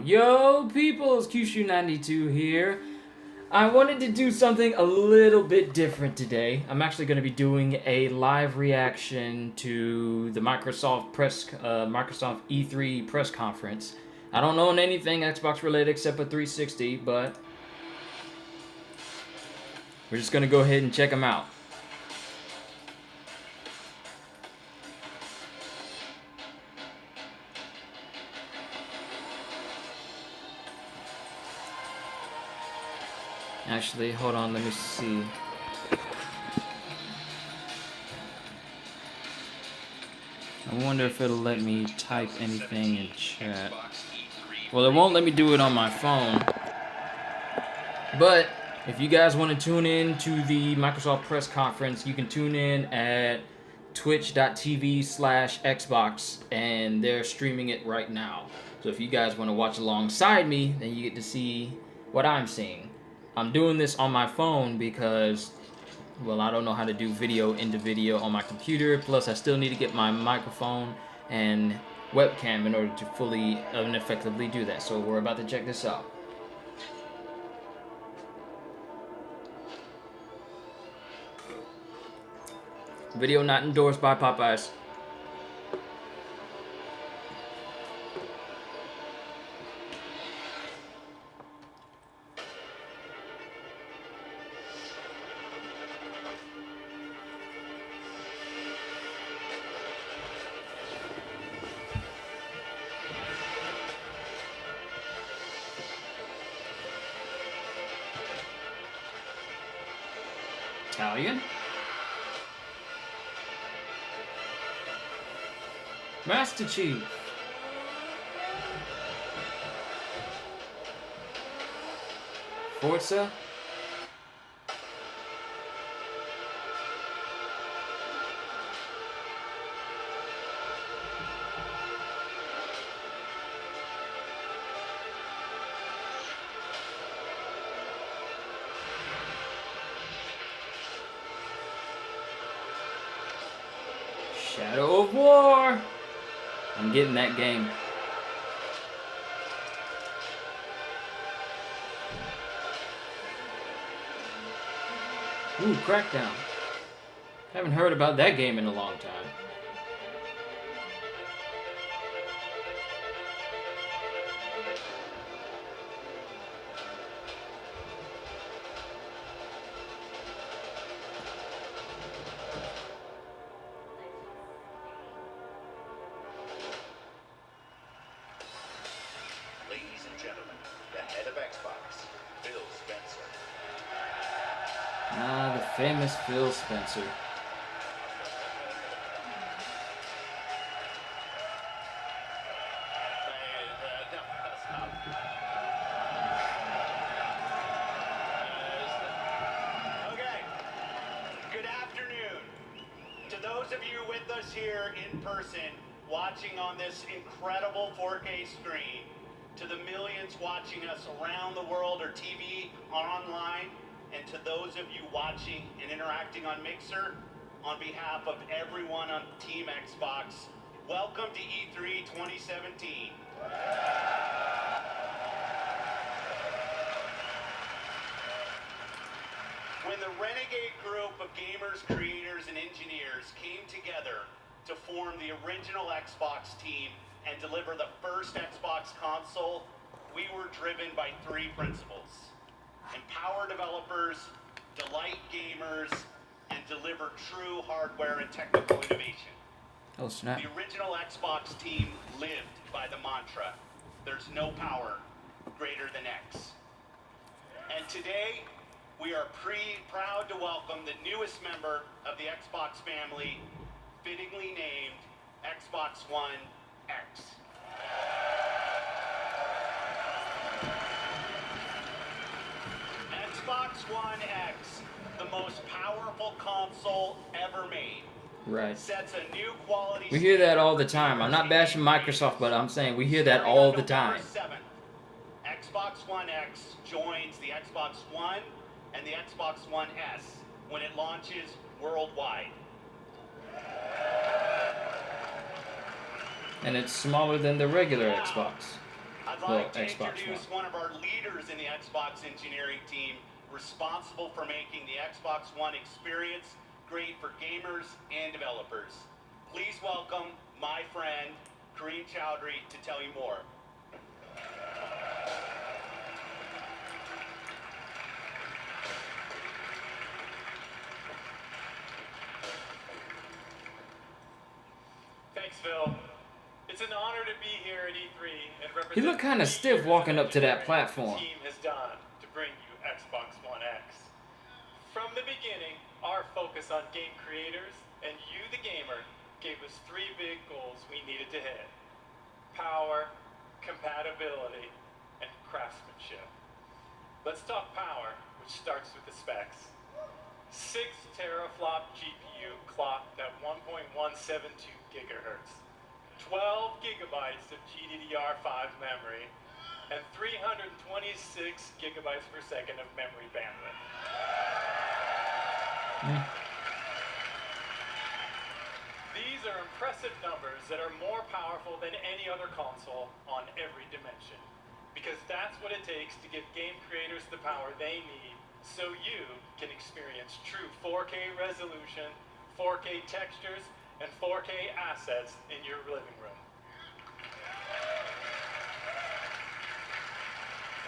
Yo, peoples, Kyushu92 here. I wanted to do something a little bit different today. I'm actually going to be doing a live reaction to the Microsoft E3 press conference. I don't know anything Xbox related except for 360, but we're just going to go ahead and check them out. Actually, hold on, let me see. I wonder if it'll let me type anything in chat. Well, it won't let me do it on my phone. But if you guys want to tune in to the Microsoft press conference, you can tune in at twitch.tv/Xbox, and they're streaming it right now. So if you guys want to watch alongside me, then you get to see what I'm seeing. I'm doing this on my phone because, well, I don't know how to do video into video on my computer. Plus, I still need to get my microphone and webcam in order to fully and effectively do that. So we're about to check this out. Video not endorsed by Popeyes. Italian? Master Chief. Forza. Shadow of War. I'm getting that game. Ooh, Crackdown. Haven't heard about that game in a long time. Ladies and gentlemen, the head of Xbox, Phil Spencer. Ah, the famous Phil Spencer. Okay. Good afternoon. To those of you with us here in person, watching on this incredible 4K screen, to the millions watching us around the world or TV or online, and to those of you watching and interacting on Mixer, on behalf of everyone on Team Xbox, welcome to E3 2017. When the Renegade group of gamers, creators, and engineers came together to form the original Xbox team and deliver the first Xbox console, we were driven by three principles: empower developers, delight gamers, and deliver true hardware and technical innovation. Oh, snap. The original Xbox team lived by the mantra, there's no power greater than X. And today, we are proud to welcome the newest member of the Xbox family, fittingly named Xbox One X. Xbox One X, the most powerful console ever made. Right. Sets a new quality. We hear that all the time. I'm not bashing Microsoft, but I'm saying we hear that all the time. Xbox One X joins the Xbox One and the Xbox One S when it launches worldwide. And it's smaller than the regular Xbox. I'd Well, like to Xbox introduce One. one of our leaders in the Xbox engineering team, responsible for making the Xbox One experience great for gamers and developers. Please welcome my friend, Kareem Chowdhury, to tell you more. Thanks, Phil. It's an honor to be here at E3 and represent. He looked kind of 3 stiff years walking of up to that engineering platform. The team has done to bring you Xbox One X. From the beginning, our focus on game creators and you, the gamer, gave us 3 big goals we needed to hit: power, compatibility, and craftsmanship. Let's talk power, which starts with the specs. 6 teraflop GPU clocked at 1.172 gigahertz, 12 gigabytes of GDDR5 memory, and 326 gigabytes per second of memory bandwidth. These are impressive numbers that are more powerful than any other console on every dimension, because that's what it takes to give game creators the power they need so you can experience true 4K resolution, 4K textures, and 4K assets in your living room.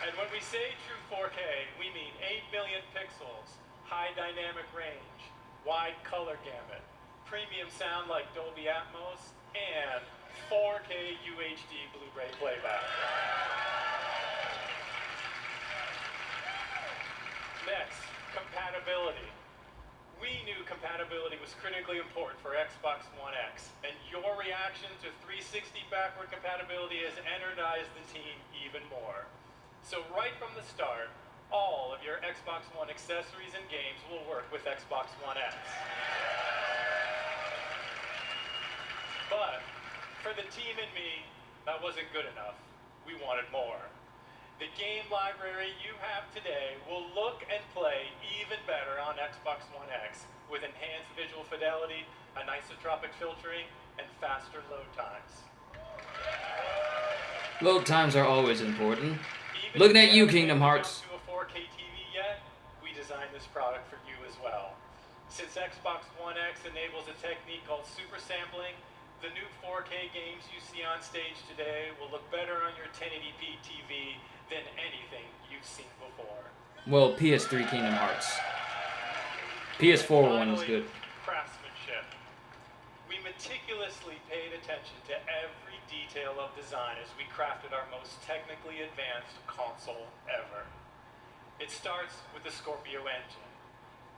And when we say true 4K, we mean 8 million pixels, high dynamic range, wide color gamut, premium sound like Dolby Atmos, and 4K UHD Blu-ray playback. Next, compatibility. We knew compatibility was critically important for Xbox One X, and your reaction to 360 backward compatibility has energized the team even more. So right from the start, all of your Xbox One accessories and games will work with Xbox One X. But for the team and me, that wasn't good enough. We wanted more. The game library you have today will look and play even better on Xbox One X with enhanced visual fidelity, anisotropic filtering, and faster load times. Load times are always important. Even Looking if at you, haven't Kingdom made the Hearts. jump to a 4K TV yet, we designed this product for you as well. Since Xbox One X enables a technique called super sampling, the new 4K games you see on stage today will look better on your 1080p TV than anything you've seen before. Well, PS3 Kingdom Hearts. PS4 one is Finally, good. craftsmanship. We meticulously paid attention to every detail of design as we crafted our most technically advanced console ever. It starts with the Scorpio engine.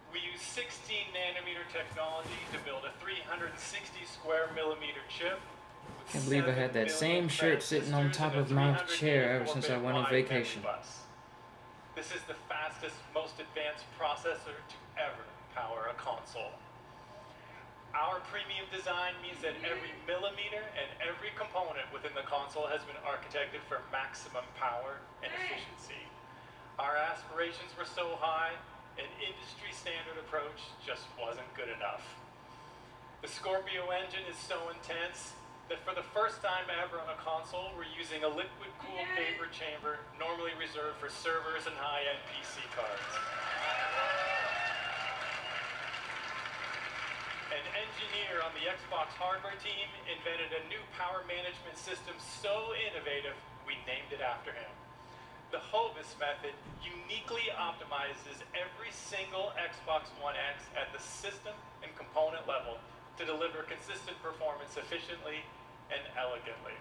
We use 16 nanometer technology to build a 360 square millimeter chip. Can't believe I had that same shirt sitting on top of my chair ever since I went on vacation. This is the fastest, most advanced processor to ever power a console. Our premium design means that every millimeter and every component within the console has been architected for maximum power and efficiency. Our aspirations were so high, an industry standard approach just wasn't good enough. The Scorpio engine is so intense that for the first time ever on a console, we're using a liquid-cooled vapor chamber normally reserved for servers and high-end PC cards. An engineer on the Xbox hardware team invented a new power management system so innovative, we named it after him. The Hovis method uniquely optimizes every single Xbox One X at the system and component level to deliver consistent performance efficiently and elegantly.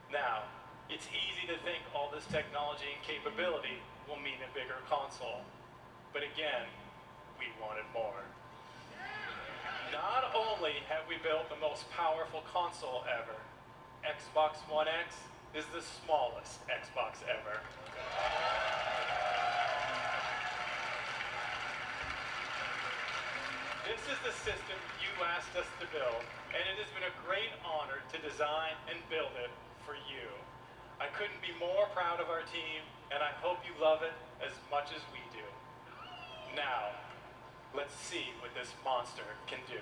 Now, it's easy to think all this technology and capability will mean a bigger console. But again, we wanted more. Not only have we built the most powerful console ever, Xbox One X is the smallest Xbox ever. This is the system you asked us to build, and it has been a great honor to design and build it for you. I couldn't be more proud of our team, and I hope you love it as much as we do. Now, let's see what this monster can do.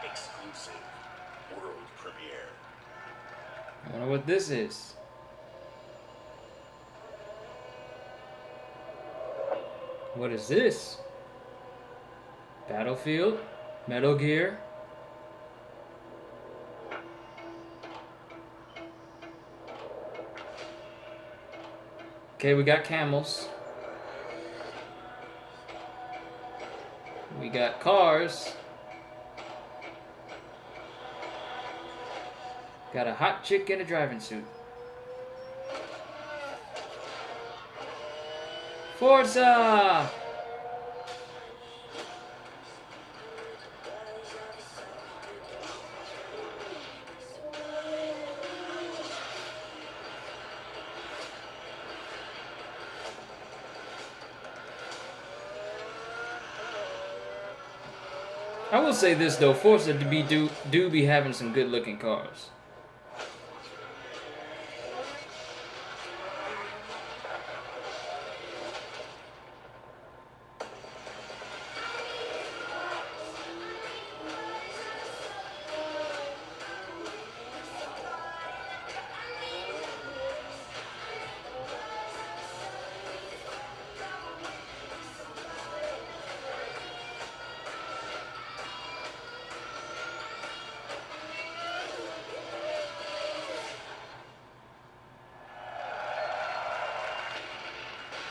Exclusive world premiere. I wonder what this is. What is this? Battlefield? Metal Gear? Okay, we got camels. We got cars. Got a hot chick in a driving suit. Forza! I will say this though, Forza do be having some good looking cars.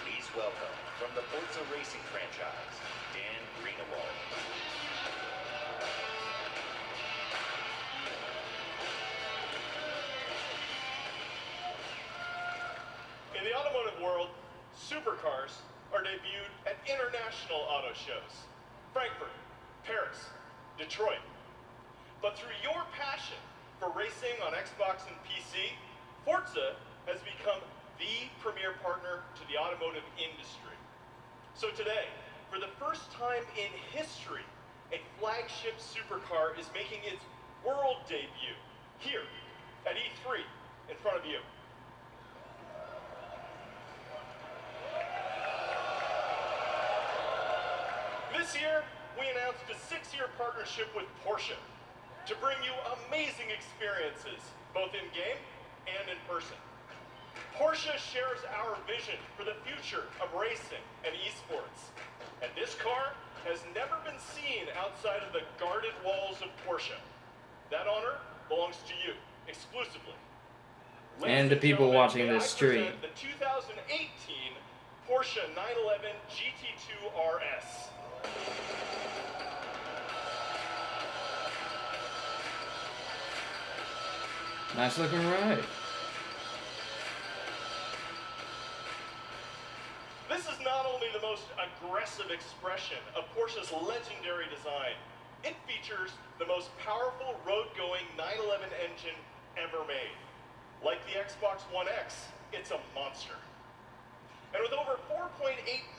Please welcome, from the Forza Racing franchise, Dan Greenewald. In the automotive world, supercars are debuted at international auto shows. Frankfurt, Paris, Detroit. But through your passion for racing on Xbox and PC, Forza has become the premier partner to the automotive industry. So today, for the first time in history, a flagship supercar is making its world debut here at E3 in front of you. This year, we announced a 6-year partnership with Porsche to bring you amazing experiences, both in-game and in person. Porsche shares our vision for the future of racing and esports. And this car has never been seen outside of the guarded walls of Porsche. That honor belongs to you, exclusively. And the people watching this stream. The 2018 Porsche 911 GT2 RS. Nice looking ride. This is not only the most aggressive expression of Porsche's legendary design, it features the most powerful road-going 911 engine ever made. Like the Xbox One X, it's a monster. And with over 4.8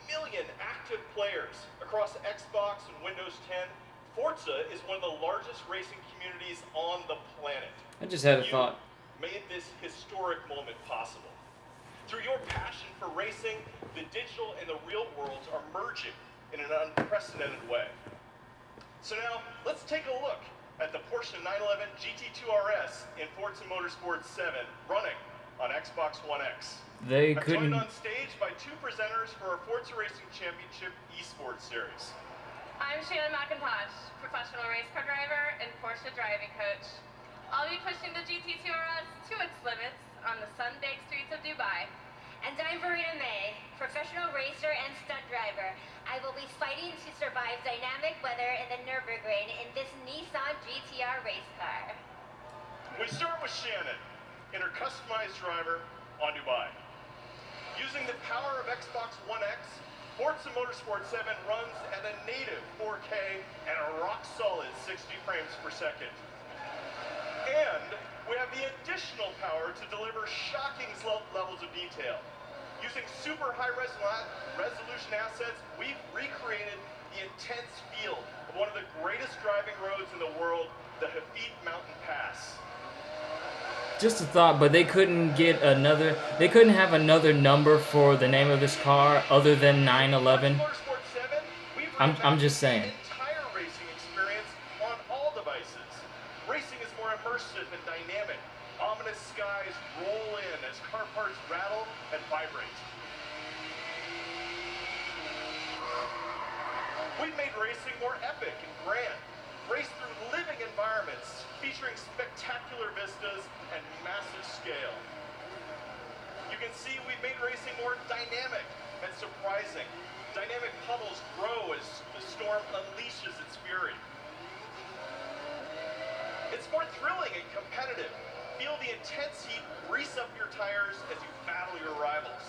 million active players across Xbox and Windows 10, Forza is one of the largest racing communities on the planet. I just had a thought. Made this historic moment possible. Through your passion for racing, the digital and the real worlds are merging in an unprecedented way. So now, let's take a look at the Porsche 911 GT2 RS in Forza Motorsport 7 running on Xbox One X. They I'm couldn't. joined on stage by 2 presenters for our Forza Racing Championship Esports Series. I'm Shannon McIntosh, professional race car driver and Porsche driving coach. I'll be pushing the GT2 RS to its limits on the sun-baked streets of Dubai. And I'm Verena May, professional racer and stunt driver. I will be fighting to survive dynamic weather in the Nürburgring in this Nissan GTR race car. We start with Shannon in her customized driver on Dubai. Using the power of Xbox One X, Forza Motorsport 7 runs at a native 4K and a rock-solid 60 frames per second. And we have the additional power to deliver shocking levels of detail. Using super high resolution assets, we've recreated the intense feel of one of the greatest driving roads in the world, the Hafid Mountain Pass. Just a thought, but they couldn't get another. They couldn't have another number for the name of this car other than 911. Motorsport 7, we've I'm just saying. the entire racing experience on all devices. Racing is more immersive and dynamic. Ominous skies car parts rattle and vibrate. We've made racing more epic and grand. Race through living environments featuring spectacular vistas and massive scale. You can see we've made racing more dynamic and surprising. Dynamic puddles grow as the storm unleashes its fury. It's more thrilling and competitive. Feel the intense heat grease up your tires as you battle your rivals.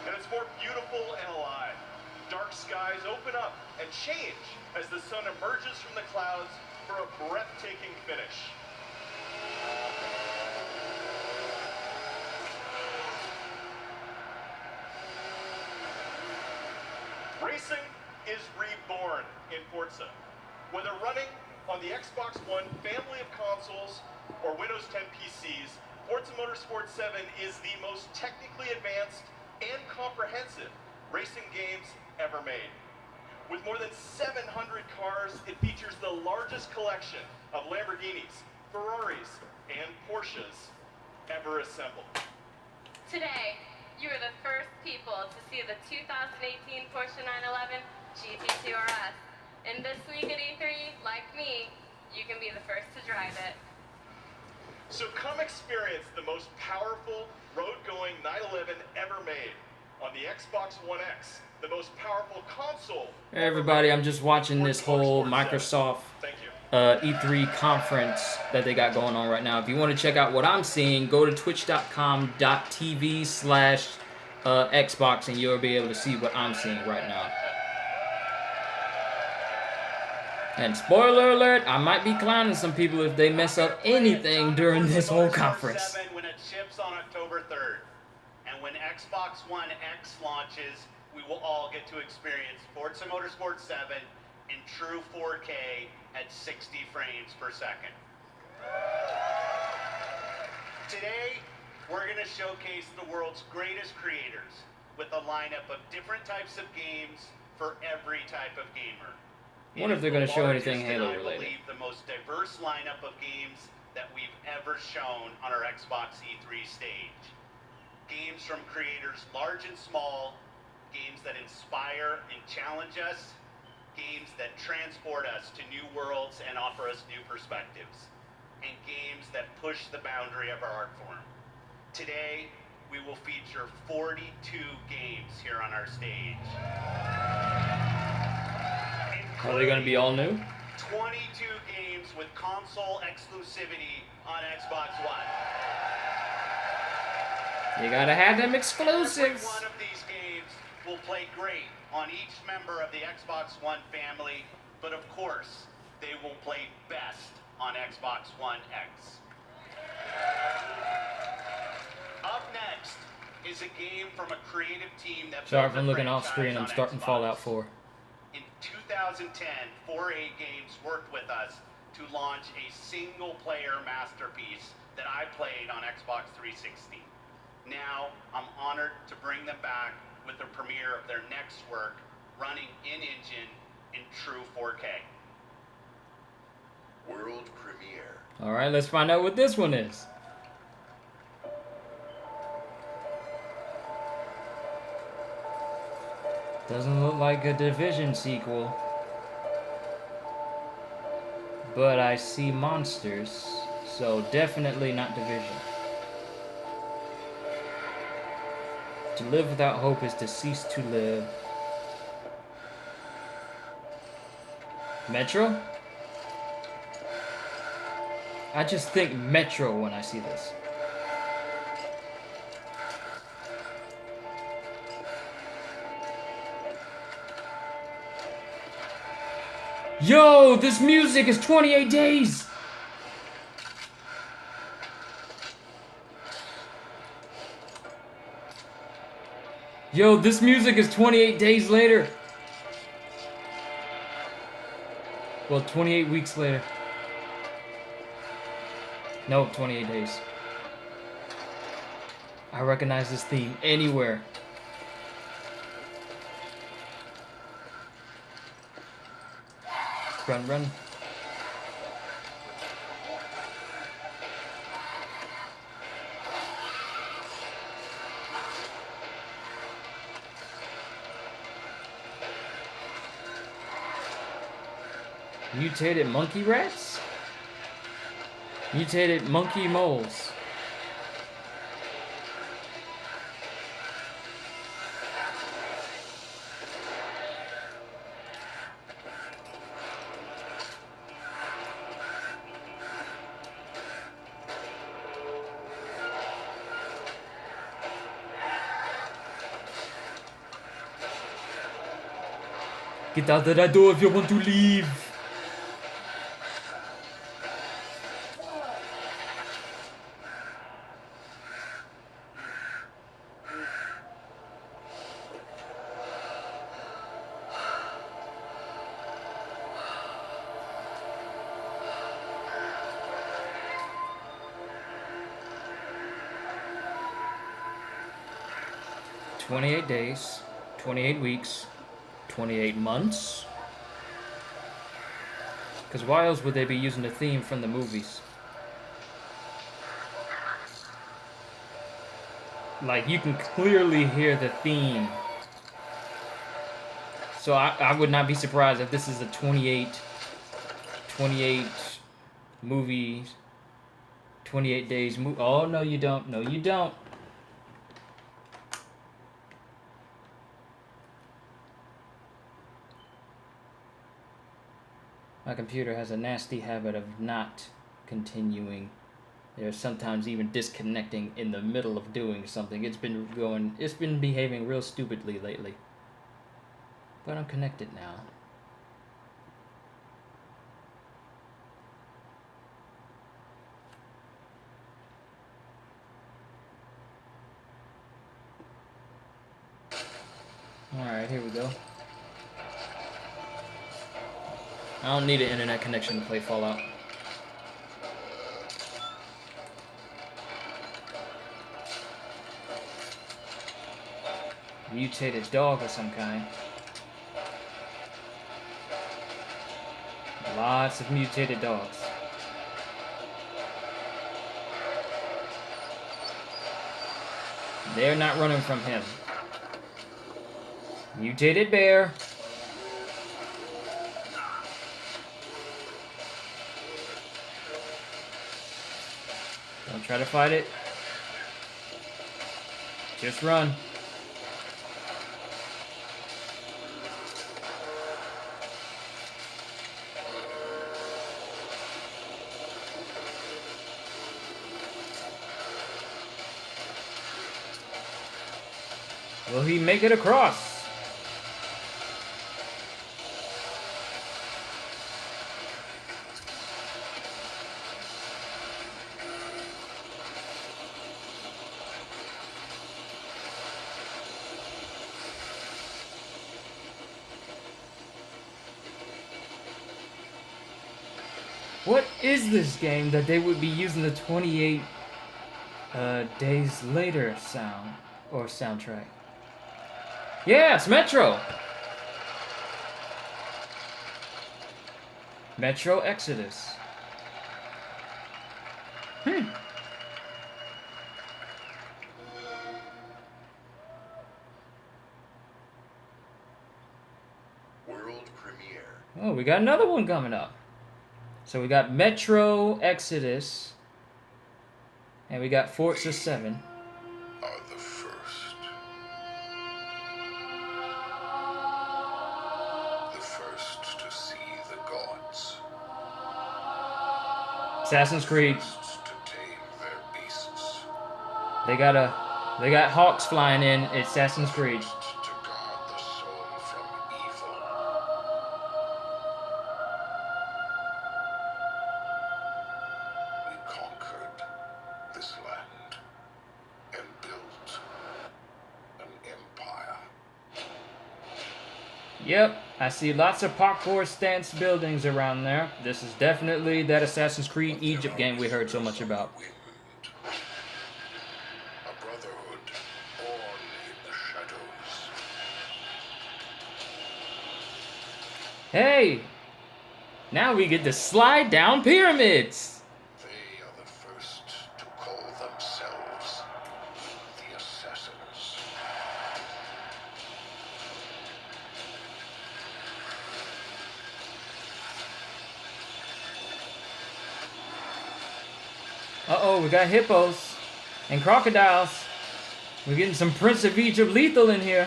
And it's more beautiful and alive. Dark skies open up and change as the sun emerges from the clouds for a breathtaking finish. Racing is reborn in Forza. Whether running on the Xbox One family of consoles or Windows 10 PCs, Forza Motorsport 7 is the most technically advanced and comprehensive racing games ever made. With more than 700 cars, it features the largest collection of Lamborghinis, Ferraris, and Porsches ever assembled. Today, you are the first people to see the 2018 Porsche 911 GT2 RS. And this week at E3, like me, you can be the first to drive it. So come experience the most powerful road-going 911 ever made on the Xbox One X, the most powerful console. Hey everybody, I'm just watching this whole Microsoft E3 conference that they got going on right now. If you want to check out what I'm seeing, go to twitch.com/Xbox and you'll be able to see what I'm seeing right now. And spoiler alert, I might be clowning some people if they mess up anything during this whole conference. When it ships on October 3rd, and when Xbox One X launches, we will all get to experience Forza Motorsport 7 in true 4K at 60 frames per second. Today, we're going to showcase the world's greatest creators with a lineup of different types of games for every type of gamer. I wonder if they're going to show anything Halo related. I believe the most diverse lineup of games that we've ever shown on our Xbox E3 stage. Games from creators large and small, games that inspire and challenge us, games that transport us to new worlds and offer us new perspectives, and games that push the boundary of our art form. Today, we will feature 42 games here on our stage. Are they going to be all new? 22 games with console exclusivity on Xbox One. You gotta have them exclusives. Every one of these games will play great on each member of the Xbox One family, but of course, they will play best on Xbox One X. Up next is a game from a creative team that... Sorry if I'm looking off screen, I'm starting Fallout 4. In 2010, 4A Games worked with us to launch a single-player masterpiece that I played on Xbox 360. Now, I'm honored to bring them back with the premiere of their next work, running in-engine in true 4K. World premiere. Alright, let's find out what this one is. Doesn't look like a Division sequel. But I see monsters, so definitely not Division. To live without hope is to cease to live. Metro? I just think Metro when I see this. Yo, this music is 28 days! Yo, this music is 28 days later. Well, 28 weeks later. No, 28 days. I recognize this theme anywhere. Run, run. Mutated monkey rats? Mutated monkey moles. Get out of that door if you want to leave. "28 days, 28 weeks, 28 months." Because why else would they be using the theme from the movies? Like, you can clearly hear the theme. So I would not be surprised if this is a 28 movie, 28 days movie. Oh, no, you don't. No, you don't. My computer has a nasty habit of not continuing. There's sometimes even disconnecting in the middle of doing something. It's been behaving real stupidly lately. But I'm connected now. Alright, here we go. I don't need an internet connection to play Fallout. Mutated dog of some kind. Lots of mutated dogs. They're not running from him. Mutated bear. Don't try to fight it. Just run. Will he make it across? What is this game that they would be using the 28 days later sound or soundtrack? Yeah, it's Metro. Metro Exodus. World premiere. Oh, we got another one coming up. So we got Metro Exodus, and we got Forza 7. Are the first. The first to see the gods. Assassin's Creed. First to tame their beasts. They got hawks flying in. It's Assassin's Creed. First to guard the soul from evil. We conquered this land and built an empire. Yep, I see lots of parkour stance buildings around there. This is definitely that Assassin's Creed Egypt game we heard so much about. Wind. A brotherhood born in the shadows. Hey! Now we get to slide down pyramids! They are the first to call themselves the Assassins. Uh-oh, we got hippos and crocodiles. We're getting some Prince of Egypt lethal in here.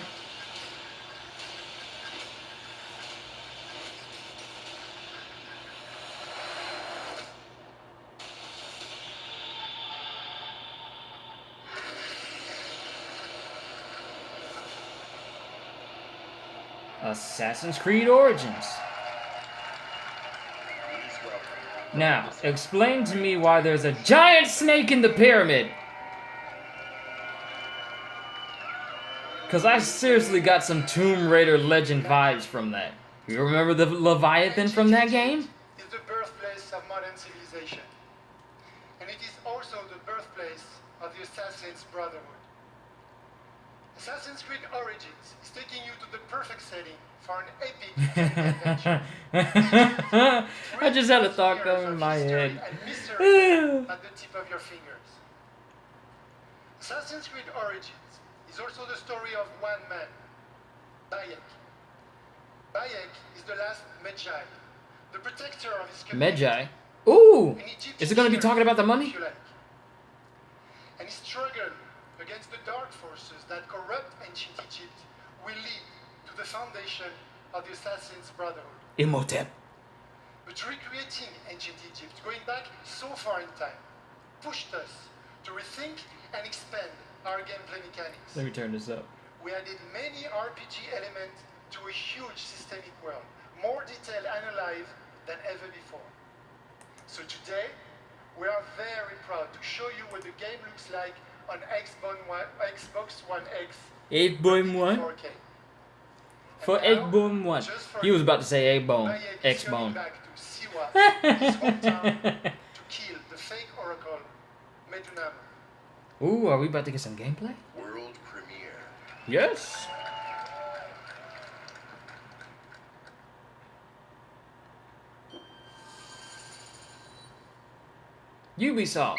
Assassin's Creed Origins. Now, explain to me why there's a giant snake in the pyramid. Because I seriously got some Tomb Raider Legend vibes from that. You remember the Leviathan from that game? It's the birthplace of modern civilization. And it is also the birthplace of the Assassin's Brotherhood. Assassin's Creed Origins is taking you to the perfect setting for an epic adventure. I just had a thought go in my head. And mystery at the tip of your fingers. Assassin's Creed Origins is also the story of one man, Bayek. Bayek is the last Magi, the protector of his community. Magi? Ooh! An Egyptian Is it going to be talking about the money? if you like. And his struggle against the dark forces that corrupt ancient Egypt will lead to the foundation of the Assassin's Brotherhood. Imhotep. But recreating ancient Egypt, going back so far in time, pushed us to rethink and expand our gameplay mechanics. Let me turn this up. We added many RPG elements to a huge systemic world, more detailed and alive than ever before. So today, we are very proud to show you what the game looks like on Xbox One X 8.1? 4K. For And now, 8.1. just for He was you, about to say A-bone. Bayek is X-bone. coming back to Siwa, his hometown, to kill the fake oracle, Medunam. Ooh, are we about to get some gameplay? World premiere. Yes. Ubisoft.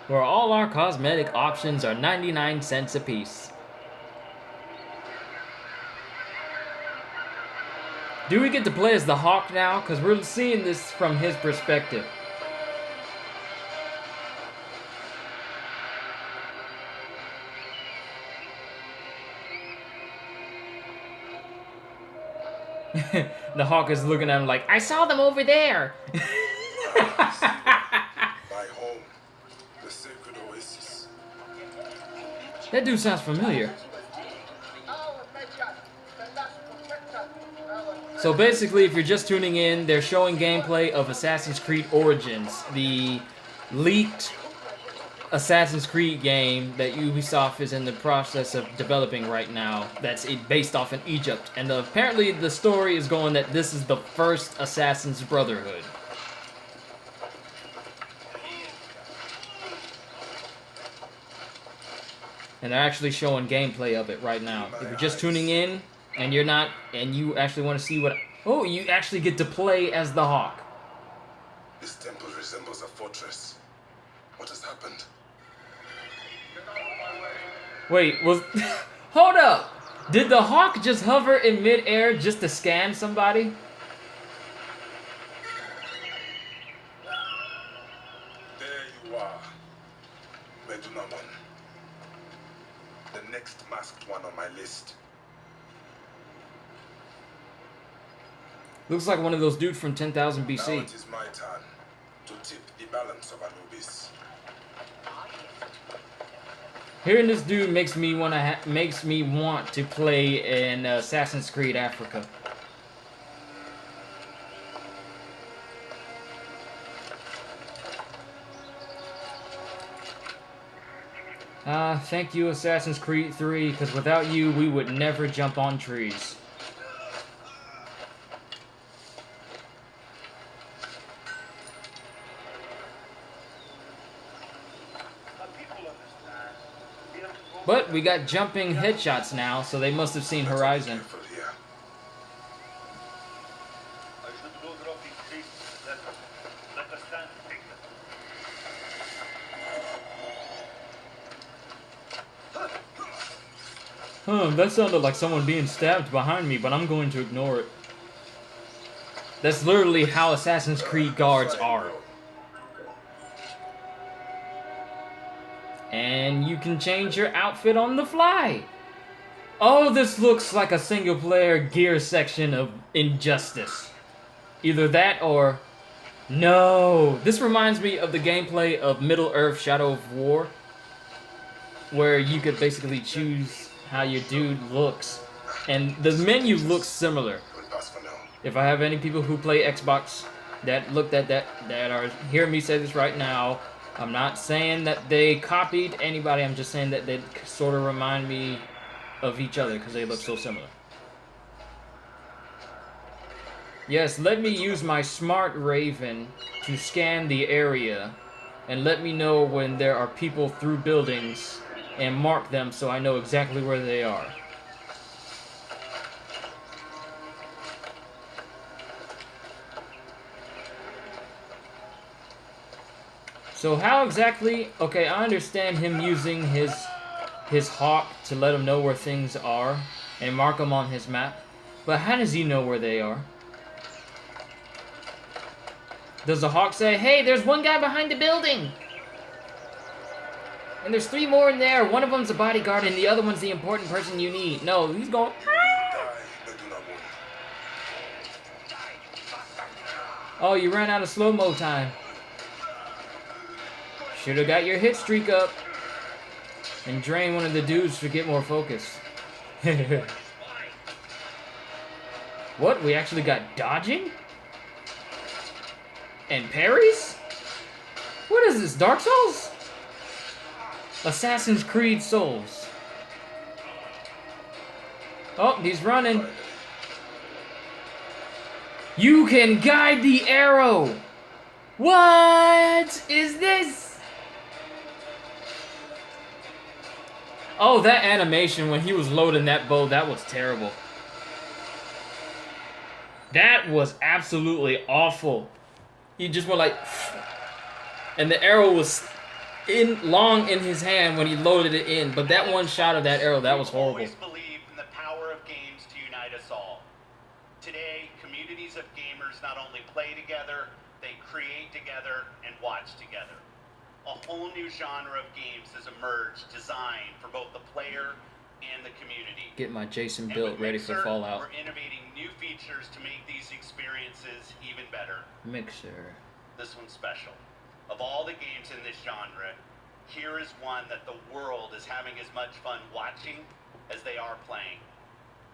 Where all our cosmetic options are 99 cents a piece. Do we get to play as the Hawk now? Because we're seeing this from his perspective. The Hawk is looking at him like, I saw them over there. My home, the sacred oasis. That dude sounds familiar. So basically, if you're just tuning in, they're showing gameplay of Assassin's Creed Origins, the leaked Assassin's Creed game that Ubisoft is in the process of developing right now. That's based off in Egypt, and apparently the story is going that this is the first Assassin's Brotherhood. And they're actually showing gameplay of it right now. If you're just tuning in and you're not, and you actually want to see what, oh, you actually get to play as the Hawk. This temple resembles a fortress. What has happened? Wait, was, hold up. Did the Hawk just hover in midair just to scan somebody? There you are. Medunaman. The next masked one on my list. Looks like one of those dudes from 10,000 Now BC. it is my turn to tip the balance of Anubis. Hearing this dude makes me want to play in Assassin's Creed Africa. Thank you, Assassin's Creed 3, because without you, we would never jump on trees. But we got jumping headshots now, so they must have seen Horizon. Careful here. I should go drop these trees. Let us stand to take them. That sounded like someone being stabbed behind me, but I'm going to ignore it. That's literally how Assassin's Creed guards are. And you can change your outfit on the fly. Oh, this looks like a single-player gear section of Injustice. Either that or... No! This reminds me of the gameplay of Middle-earth: Shadow of War, where you could basically choose how your dude looks. And the menu looks similar. If I have any people who play Xbox that looked at that are hearing me say this right now, I'm not saying that they copied anybody, I'm just saying that they sort of remind me of each other because they look so similar. Yes, let me use my smart Raven to scan the area and let me know when there are people through buildings and mark them so I know exactly where they are. So how exactly... Okay, I understand him using his hawk to let him know where things are and mark them on his map. But how does he know where they are? Does the hawk say, hey, there's one guy behind the building? And there's 3 more in there. One of them's a bodyguard and the other one's the important person you need. No, he's going... Oh, you ran out of slow-mo time. Should have got your hit streak up. And drain one of the dudes to get more focus. What? We actually got dodging? And parries? What is this, Dark Souls? Assassin's Creed Souls. Oh, he's running. You can guide the arrow! What is this? Oh, that animation when he was loading that bow, that was terrible. That was absolutely awful. He just went like... And the arrow was long in his hand when he loaded it in. But that one shot of that arrow, that was horrible. Always believe in the power of games to unite us all. Today, communities of gamers not only play together, they create together and watch together. A whole new genre of games has emerged, designed for both the player and the community. Get my Jason build ready for Fallout. We're innovating new features to make these experiences even better. Mixer. This one's special. Of all the games in this genre, here is one that the world is having as much fun watching as they are playing.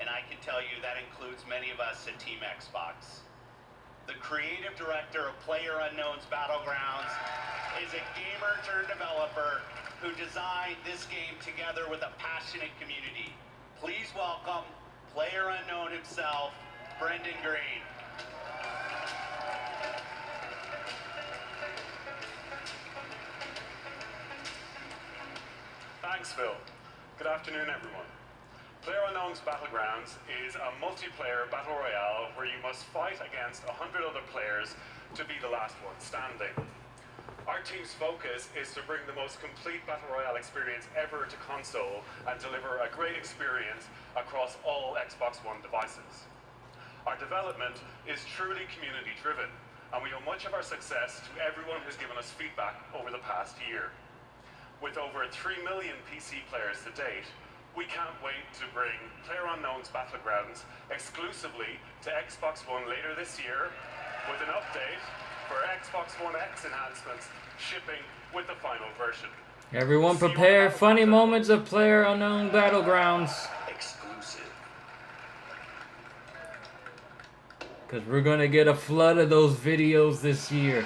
And I can tell you that includes many of us at Team Xbox. The creative director of PlayerUnknown's Battlegrounds is a gamer turned developer who designed this game together with a passionate community. Please welcome PlayerUnknown himself, Brendan Green. Thanks, Phil. Good afternoon, everyone. PlayerUnknown's Battlegrounds is a multiplayer battle royale where you must fight against 100 other players to be the last one standing. Our team's focus is to bring the most complete battle royale experience ever to console and deliver a great experience across all Xbox One devices. Our development is truly community driven, and we owe much of our success to everyone who's given us feedback over the past year. With over 3 million PC players to date, we can't wait to bring PlayerUnknown's Battlegrounds exclusively to Xbox One later this year, with an update for Xbox One X enhancements shipping with the final version. Everyone prepare funny moments of PlayerUnknown Battlegrounds. Exclusive. Because we're going to get a flood of those videos this year.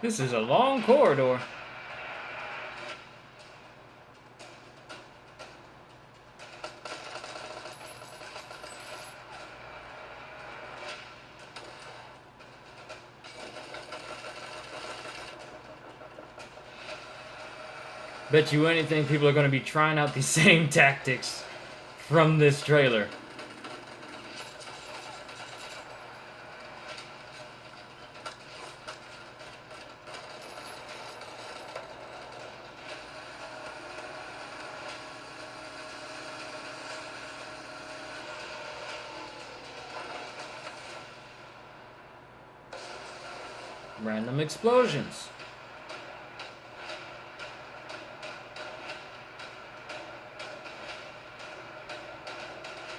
This is a long corridor. Bet you anything people are going to be trying out these same tactics from this trailer. Random explosions.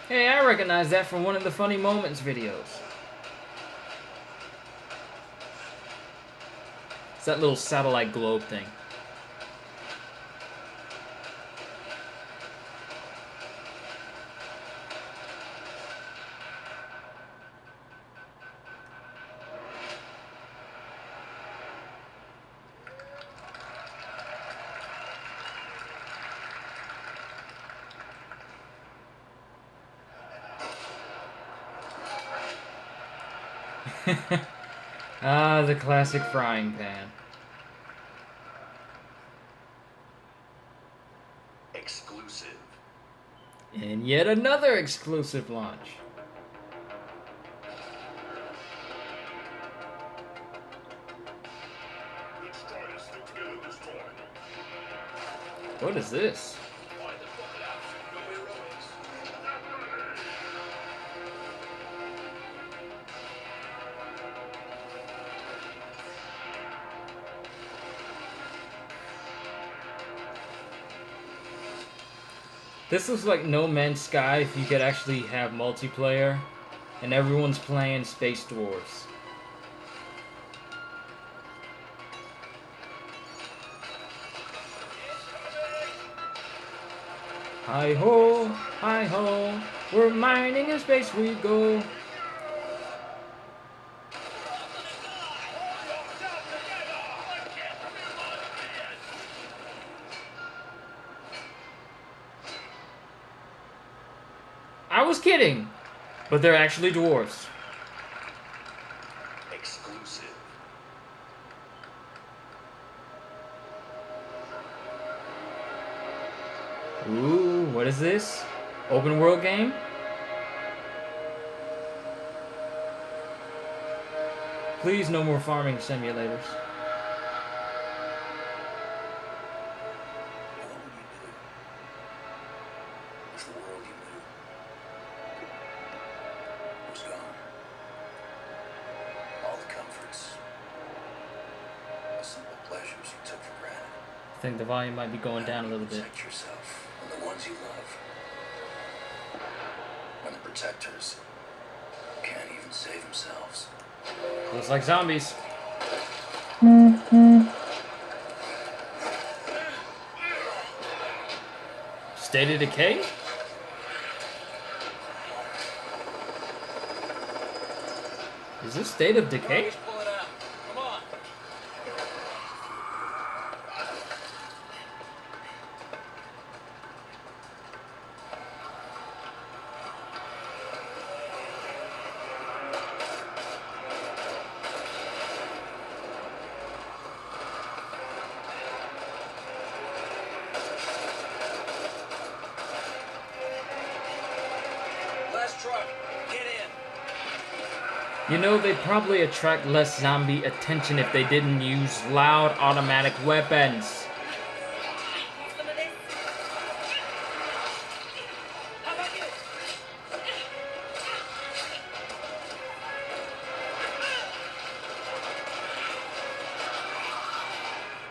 Hey, I recognize that from one of the Funny Moments videos. It's that little satellite globe thing. Ah, the classic frying pan. Exclusive. And yet another exclusive launch. What is this? This looks like No Man's Sky if you could actually have multiplayer and everyone's playing Space Dwarves. Hi ho, we're mining in space we go. I was kidding, but they're actually dwarves. Exclusive. Ooh, what is this? Open world game? Please, no more farming simulators. I think the volume might be going down a little bit. Protect yourself and the ones you love. When the protectors can't even save themselves. Looks like zombies. State of Decay? Is this State of Decay? You know, they'd probably attract less zombie attention if they didn't use loud automatic weapons.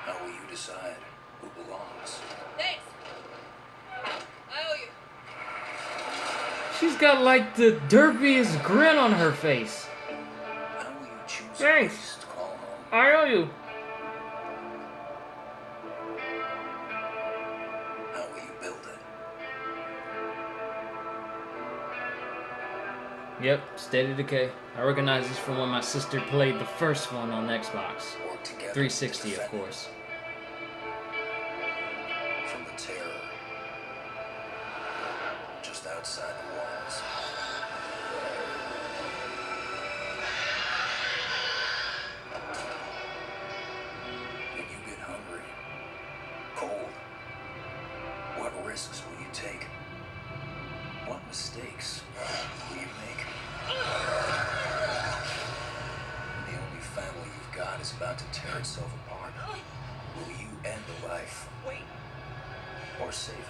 How will you decide who belongs? Thanks. I owe you. She's got like the derpiest grin on her face. How will you choose Thanks. a place to call home? I owe you. How will you build it? Yep, State of Decay. I recognize this from when my sister played the first one on Xbox. Work together. 360, to of defend course. it from the terror just outside the walls. When you get hungry, cold, about to tear itself apart. Will you end the life? Wait, Or save it?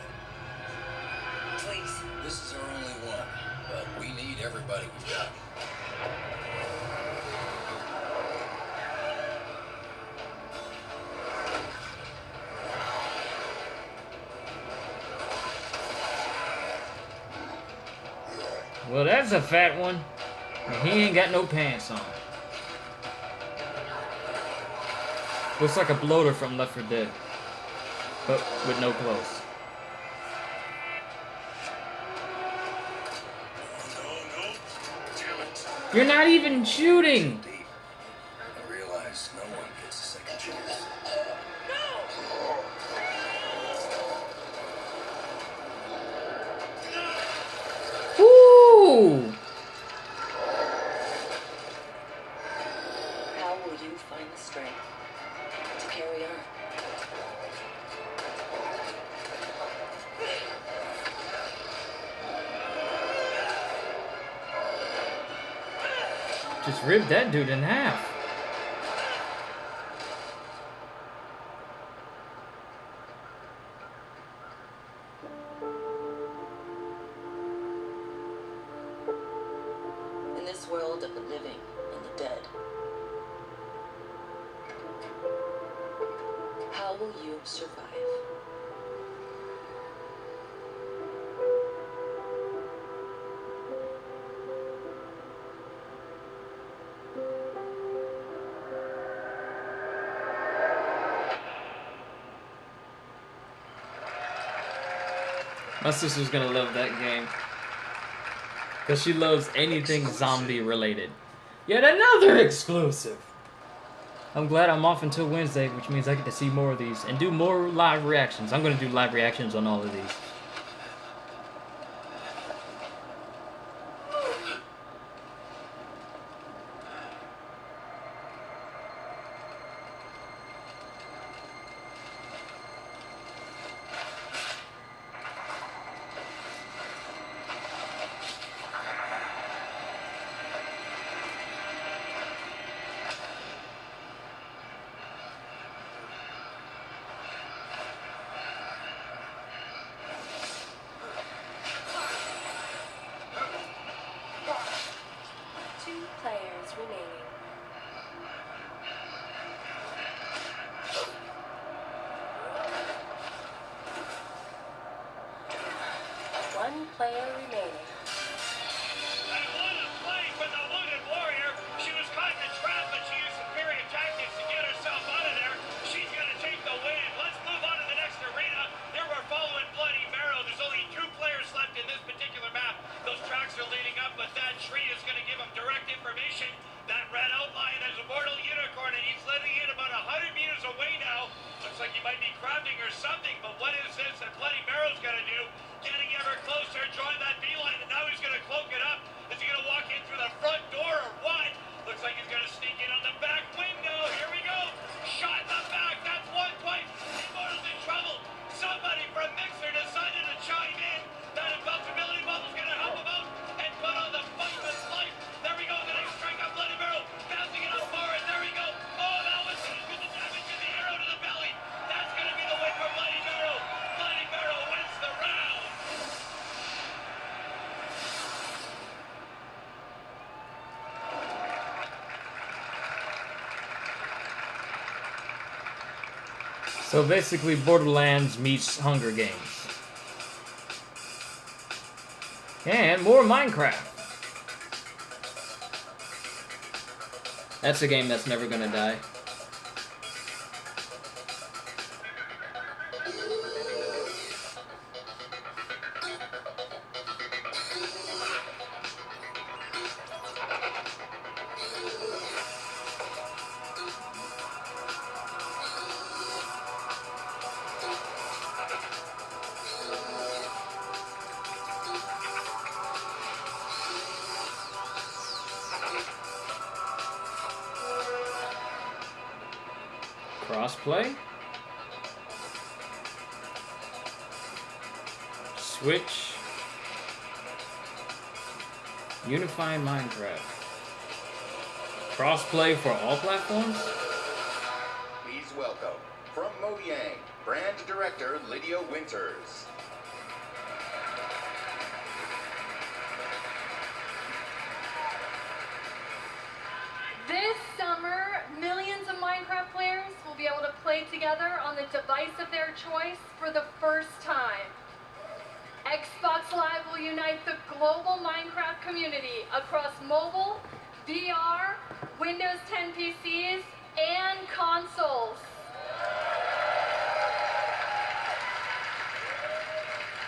please. This is our only one, but we need everybody we've got. Well, that's a fat one. And he ain't got no pants on. Looks like a bloater from Left 4 Dead. But with no clothes. You're not even shooting! I realize no one gets a second chance. Woo! How will you find the strength to carry on? Just ripped that dude in half. In this world of the living and the dead, how will you survive? My sister's gonna love that game. Because she loves anything zombie related. Yet another exclusive! I'm glad I'm off until Wednesday, which means I get to see more of these and do more live reactions. I'm gonna do live reactions on all of these. One player remaining. I want to play for the Wounded Warrior. She was caught in a trap, but she used superior tactics to get herself out of there. She's going to take the win. Let's move on to the next arena. Here we're following Bloody Marrow. There's only 2 players left in this particular map. Those tracks are leading up, but that tree is going to give them direct information. That red outline is a mortal unicorn, and he's letting it about 100 meters away now. Looks like he might be crowding or something, but what is this that Bloody Marrow's going to do? Getting ever closer, drawing that beeline, and now he's going to cloak it up. Is he going to walk in through the front door or what? Looks like he's going to sneak in on the back window. Here we go. Shot in the back. That's 1 point. Immortal's in trouble. Somebody from Mixer decided to chime in. That invincibility bubble's going to help him out and put on the fight with life. There we go. The next strike on Bloody Marrow. Bouncing it up far, and there we go. Oh, that was good. The damage in the arrow to the belly. That's going to be the win for Bloody Marrow. Bloody Marrow wins the round. So basically, Borderlands meets Hunger Games. And more Minecraft. That's a game that's never gonna die. Crossplay. Switch. Unify Minecraft. Crossplay for all platforms? welcome, from Mojang, brand director Lydia Winters. This summer, millions of Minecraft players will be able to play together on the device of their choice for the first time. Xbox Live will unite the global Minecraft community across mobile, VR, Windows 10 PCs, and consoles.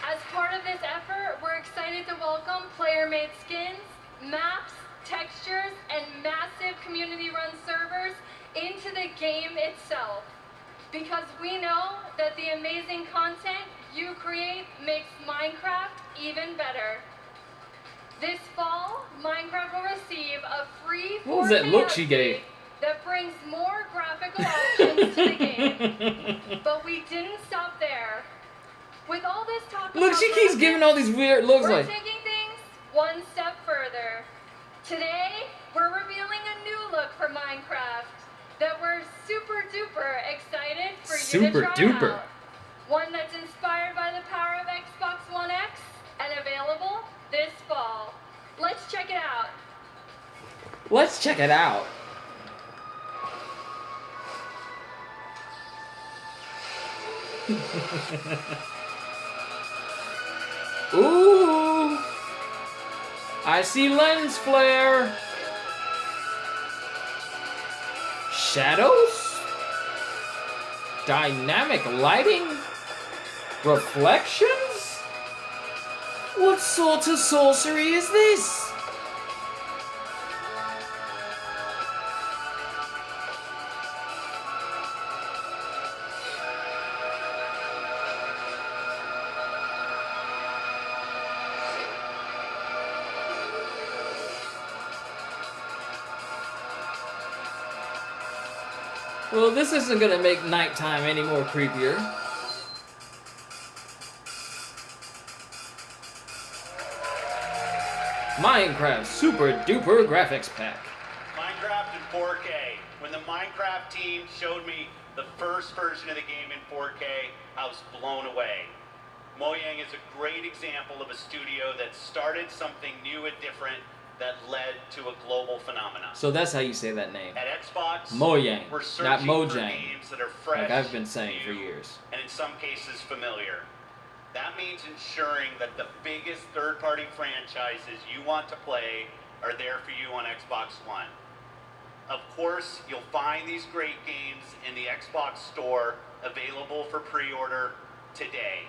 As part of this effort, we're excited to welcome player-made skins, maps, textures, and massive community-run servers into the game itself. Because we know that the amazing content you create makes Minecraft even better. This fall, Minecraft will receive a free 4K What was that look she gave? that brings more graphical options to the game. But we didn't stop there. With all this talk Look, about she keeps graphics, giving all these weird looks we're like. taking things one step further. Today, we're revealing a new look for Minecraft that we're super duper excited for you to try Super-duper. out. One that's inspired by the power of Xbox One X and available this fall. Let's check it out. Let's check it out. Ooh. I see lens flare. Shadows? Dynamic lighting? Reflections? What sort of sorcery is this? Well, this isn't gonna make nighttime any more creepier. Minecraft Super Duper Graphics Pack. Minecraft in 4K. When the Minecraft team showed me the first version of the game in 4K, I was blown away. Mojang is a great example of a studio that started something new and different that led to a global phenomenon. So that's how you say that name. At Xbox, Mojang, we're not searching for Mojang. games that are fresh, Like I've been saying for new, years. and in some cases familiar. That means ensuring that the biggest third-party franchises you want to play are there for you on Xbox One. Of course, you'll find these great games in the Xbox Store, available for pre-order today.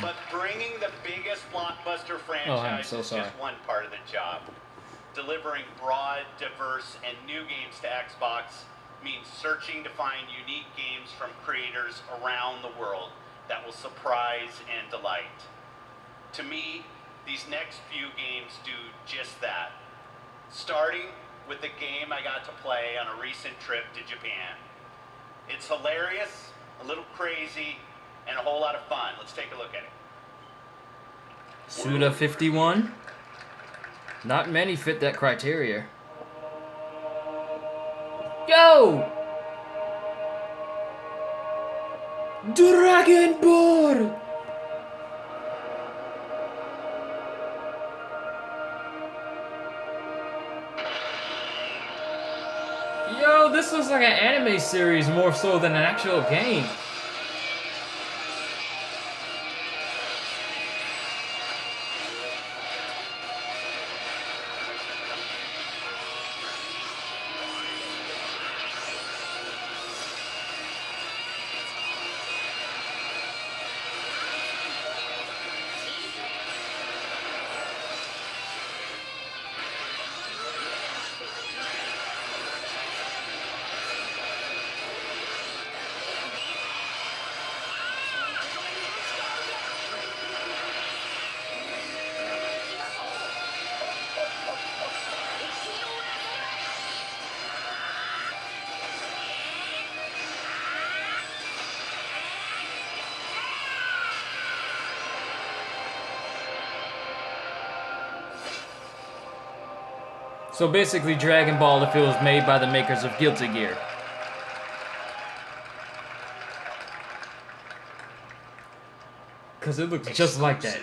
But bringing the biggest blockbuster franchise so is sorry. just one part of the job. Delivering broad, diverse, and new games to Xbox means searching to find unique games from creators around the world that will surprise and delight. To me, these next few games do just that. Starting with the game I got to play on a recent trip to Japan. It's hilarious, a little crazy, and a whole lot of fun. Let's take a look at it. Suda 51? Not many fit that criteria. Yo! Dragonborn! Yo, this looks like an anime series more so than an actual game. So basically, Dragon Ball, if it was made by the makers of Guilty Gear. Because it looks just like that,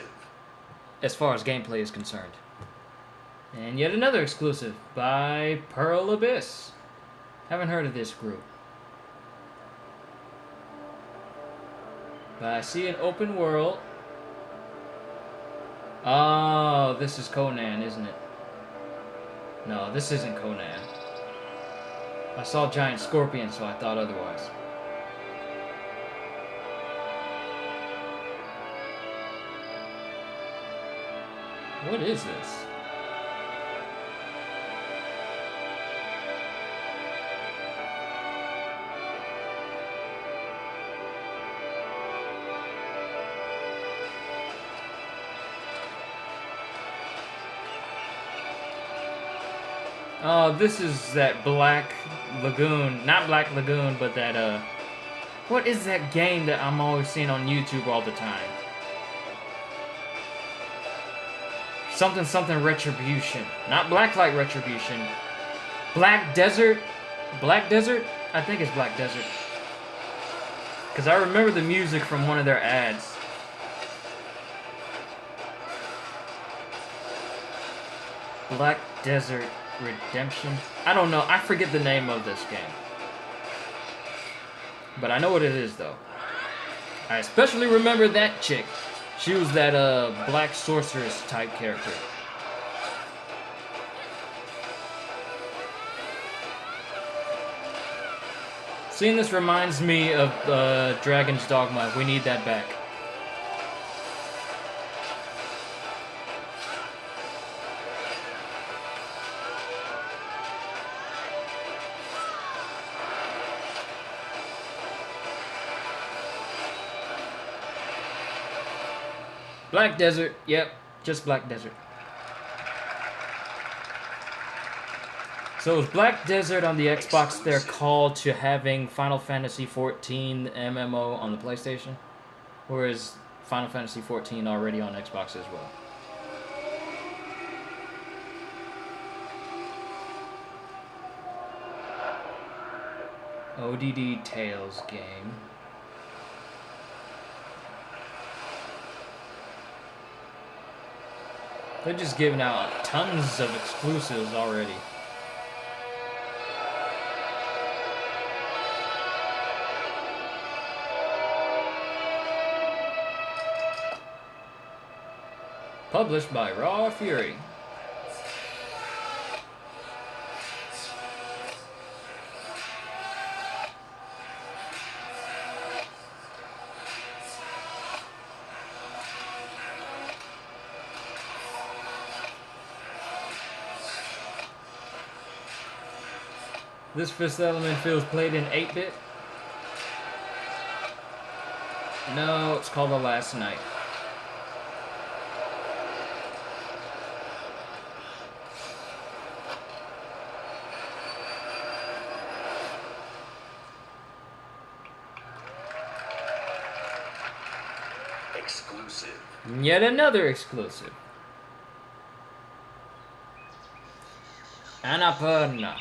as far as gameplay is concerned. And yet another exclusive by Pearl Abyss. Haven't heard of this group. But I see an open world. Oh, this is Conan, isn't it? No, this isn't Conan. I saw Giant Scorpion, so I thought otherwise. What is this? Oh, this is that Black Lagoon. Not Black Lagoon, but that, what is that game that I'm always seeing on YouTube all the time? Something something Retribution. Not Blacklight Retribution. Black Desert? Black Desert? I think it's Black Desert. Because I remember the music from one of their ads. Black Desert Redemption? I don't know. I forget the name of this game. But I know what it is, though. I especially remember that chick. She was that black sorceress type character. Seeing this reminds me of Dragon's Dogma. We need that back. Black Desert, yep, just Black Desert. So is Black Desert on the Xbox their call to having Final Fantasy XIV MMO on the PlayStation? Or is Final Fantasy XIV already on Xbox as well? ODD Tales game. They're just giving out tons of exclusives already. Published by Raw Fury. This Fifth Element feels played in 8-bit. No, it's called The Last Night. Exclusive. Yet another exclusive. Annapurna.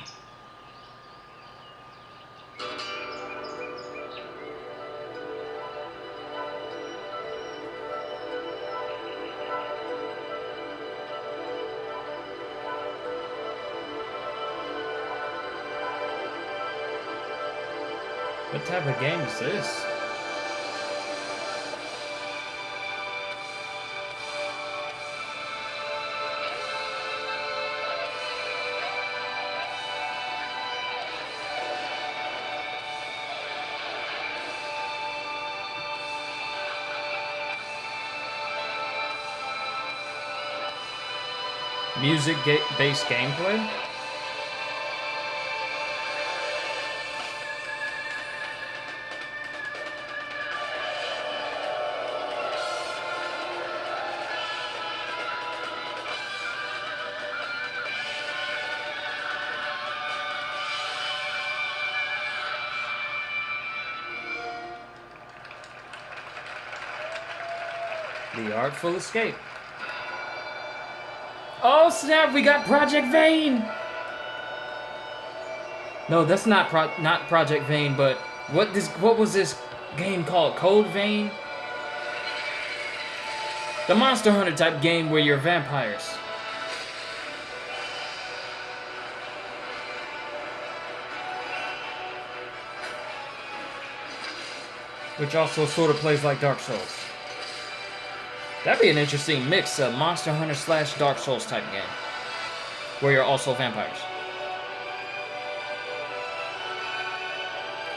What type of game is this? Music-based gameplay? The Artful Escape. Oh snap, we got Project Vane! No, that's not Project Vein, but what was this game called? Code Vein? The Monster Hunter type game where you're vampires. Which also sort of plays like Dark Souls. That'd be an interesting mix of Monster Hunter / Dark Souls type game. Where you're also vampires.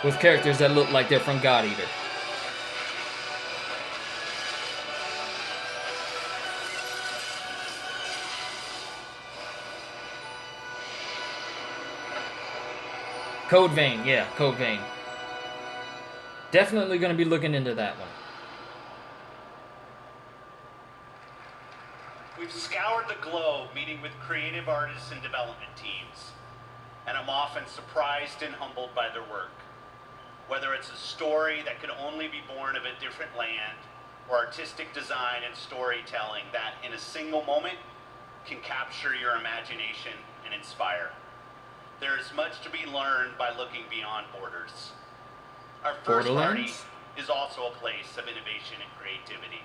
With characters that look like they're from God Eater. Code Vein, yeah, Code Vein. Definitely going to be looking into that one. We've scoured the globe meeting with creative artists and development teams, and I'm often surprised and humbled by their work. Whether it's a story that could only be born of a different land, or artistic design and storytelling that, in a single moment, can capture your imagination and inspire. There is much to be learned by looking beyond borders. Our first party is also a place of innovation and creativity.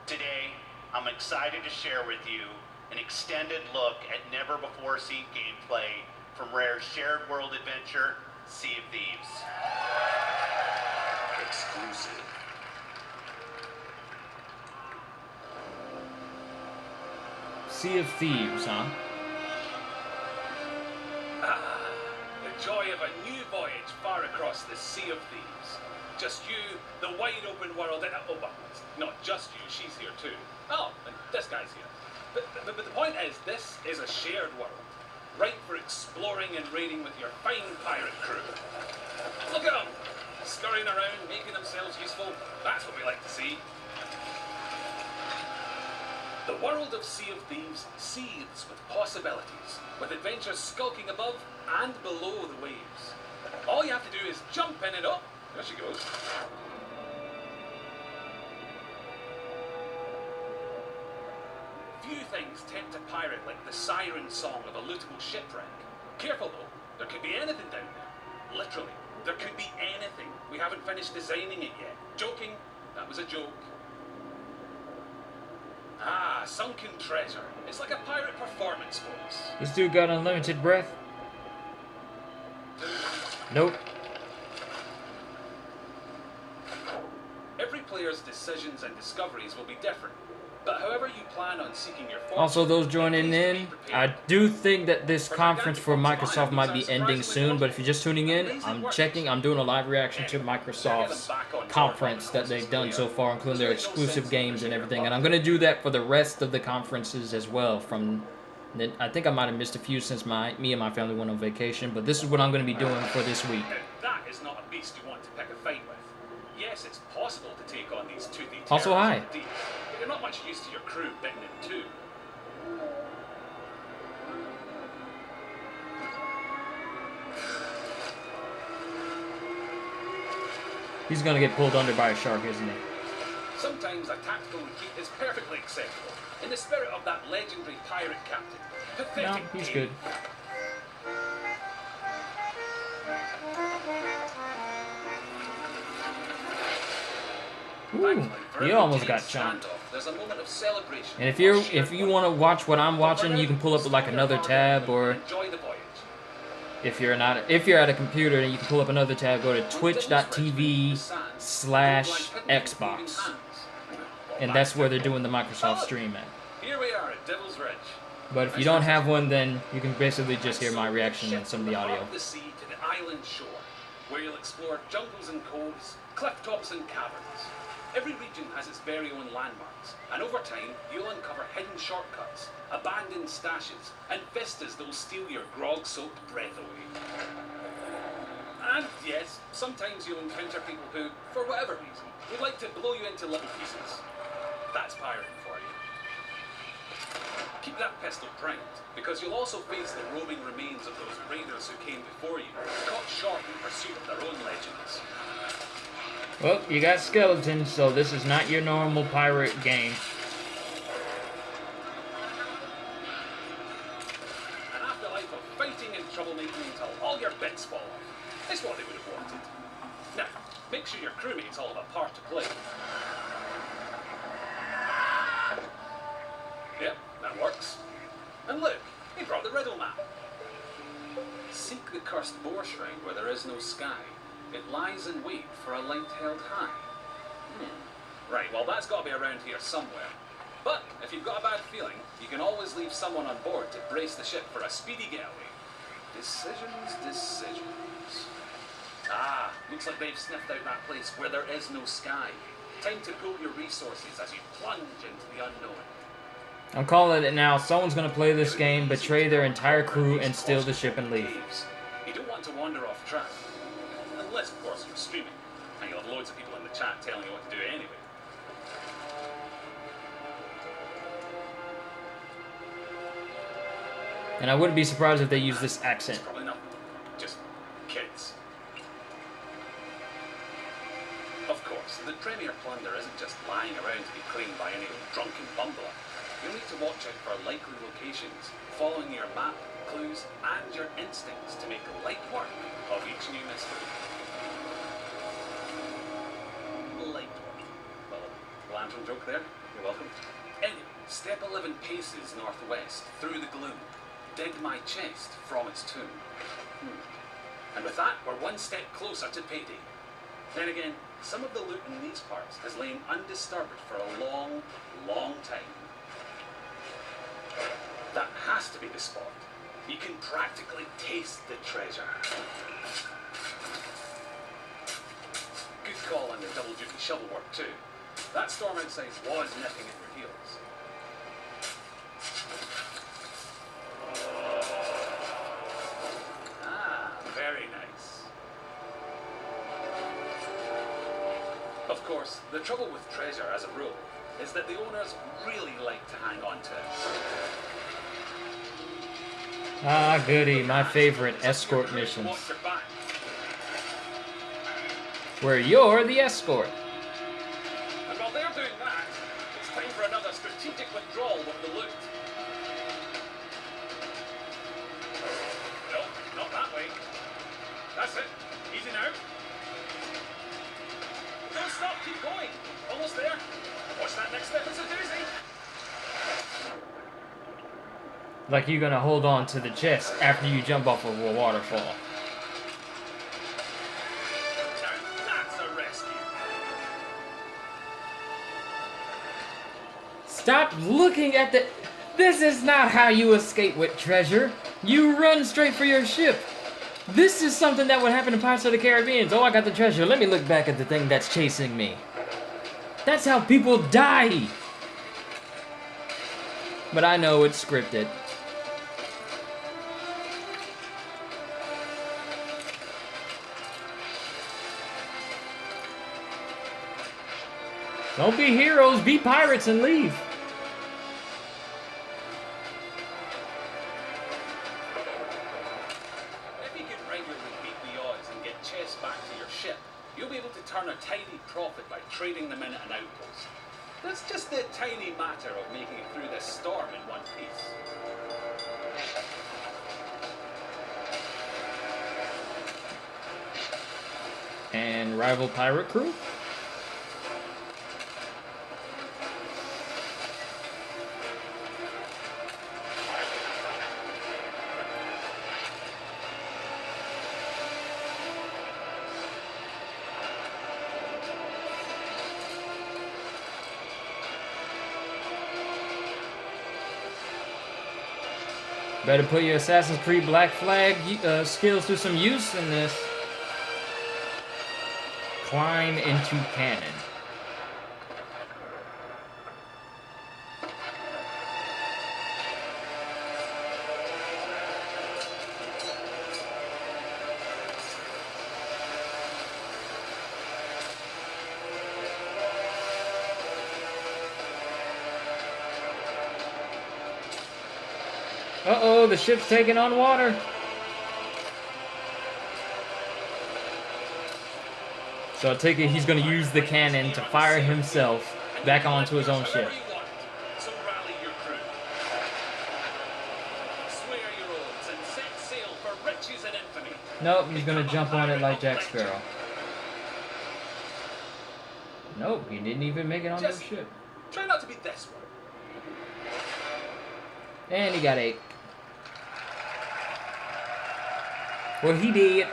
Today, I'm excited to share with you an extended look at never-before-seen gameplay from Rare's shared world adventure, Sea of Thieves. Exclusive. Sea of Thieves, huh? The joy of a new voyage far across the Sea of Thieves. Just you, the wide open world, and oh, well, it's not just you, she's here too. Oh, and this guy's here. But the point is, this is a shared world, right for exploring and raiding with your fine pirate crew. Look at them, scurrying around, making themselves useful. That's what we like to see. The world of Sea of Thieves seethes with possibilities, with adventures skulking above and below the waves. All you have to do is jump in and up. There she goes. Few things tempt a pirate like the siren song of a lootable shipwreck. Careful though, there could be anything down there. Literally, there could be anything. We haven't finished designing it yet. Joking, that was a joke. Ah, sunken treasure. It's like a pirate performance, folks. This dude got unlimited breath? Nope. Every player's decisions and discoveries will be different, but however you plan on seeking your fortune, Also, those joining in, I do think that this conference for Microsoft might be ending soon, but if you're just tuning in, I'm checking, I'm doing a live reaction to Microsoft's conference that they've done so far, including their exclusive games and everything, and I'm going to do that for the rest of the conferences as well. I think I might have missed a few since me and my family went on vacation, but this is what I'm going to be doing for this week. That is not a beast you want to pick a fight with. Yes, it's possible to take on these toothy Also, hi. but you're not much used to your crew bitten in two. He's going to get pulled under by a shark, isn't he? Sometimes a tactical retreat is perfectly acceptable, in the spirit of that legendary pirate captain. No, he's good. Ooh, he almost got chomped. There's a moment of celebration. And if you want to watch what I'm watching, you can pull up like another tab, or if you're at a computer, you can pull up another tab. Go to twitch.tv/Xbox, and that's where they're doing the Microsoft stream at. Here we are at Devil's Ridge. But if you don't have one, then you can basically just hear my reaction and some of the audio. The sea to the island shore, where you'll explore jungles and coves, cliff tops and caverns. Every region has its very own landmarks, and over time, you'll uncover hidden shortcuts, abandoned stashes, and vistas that will steal your grog-soaked breath away. And yes, sometimes you'll encounter people who, for whatever reason, would like to blow you into little pieces. That's pirating for you. Keep that pistol primed, because you'll also face the roaming remains of those raiders who came before you, caught short in pursuit of their own legends. Well, you got skeletons, so this is not your normal pirate game. An afterlife of fighting and troublemaking until all your bits lights fall off. It's what they would have wanted. Now, make sure your crewmates all have a part to play. Yep, that works. And look, he brought the riddle map. Seek the cursed boar shrine where there is no sky. It lies in wait for a light held high. Right, well that's got to be around here somewhere. But if you've got a bad feeling, you can always leave someone on board to brace the ship for a speedy getaway. Decisions. Ah, looks like they've sniffed out that place where there is no sky. Time to pool your resources as you plunge into the unknown. I'm calling it now. Someone's gonna play this game, betray their entire crew, and steal the ship and leave. You don't want to wander off track. Unless, of course, you're streaming. And you'll have loads of people in the chat telling you what to do anyway. And I wouldn't be surprised if they use this accent. Probably not. Just kids. Of course, the Premier Plunder isn't just lying around to be claimed by any drunken bumbler. You'll need to watch out for likely locations, following your map, clues, and your instincts to make light work of each new mystery. Light work. Well, lantern joke there. You're welcome. Anyway, step 11 paces northwest, through the gloom. Dig my chest from its tomb. And with that, we're one step closer to payday. Then again, some of the loot in these parts has lain undisturbed for a long, long time. That has to be the spot. You can practically taste the treasure. Good call on your double-duty shovel work too. That storm outside was nipping at your heels. Ah, very nice. Of course, the trouble with treasure as a rule is that the owners really like to hang on to it. Ah, goody, my favorite escort missions. Where you're the escort. And while they're doing that, it's time for another strategic withdrawal of the loot. No, not that way. That's it. Easy now. Don't stop, keep going. Almost there. Watch that next step, it's a doozy. Like you're gonna hold on to the chest after you jump off of a waterfall. Now that's a rescue. Stop looking at the... This is not how you escape with treasure. You run straight for your ship. This is something that would happen in Pirates of the Caribbean. Oh, I got the treasure. Let me look back at the thing that's chasing me. That's how people die. But I know it's scripted. Don't be heroes, be pirates and leave. If you can regularly beat the odds and get chests back to your ship, you'll be able to turn a tiny profit by trading them in at an outpost. That's just the tiny matter of making it through this storm in one piece. And rival pirate crew? Better put your Assassin's Creed Black Flag skills to some use in this. Climb into cannon. Uh-oh, the ship's taking on water. So I take it he's going to use the cannon to fire himself back onto his own ship. So rally your crew. Swear your oaths and set sail for riches and infamy. Nope, he's gonna jump on it like Jack Sparrow. Nope, he didn't even make it on the ship. Try not to be this one. And he got 8. Well, he did.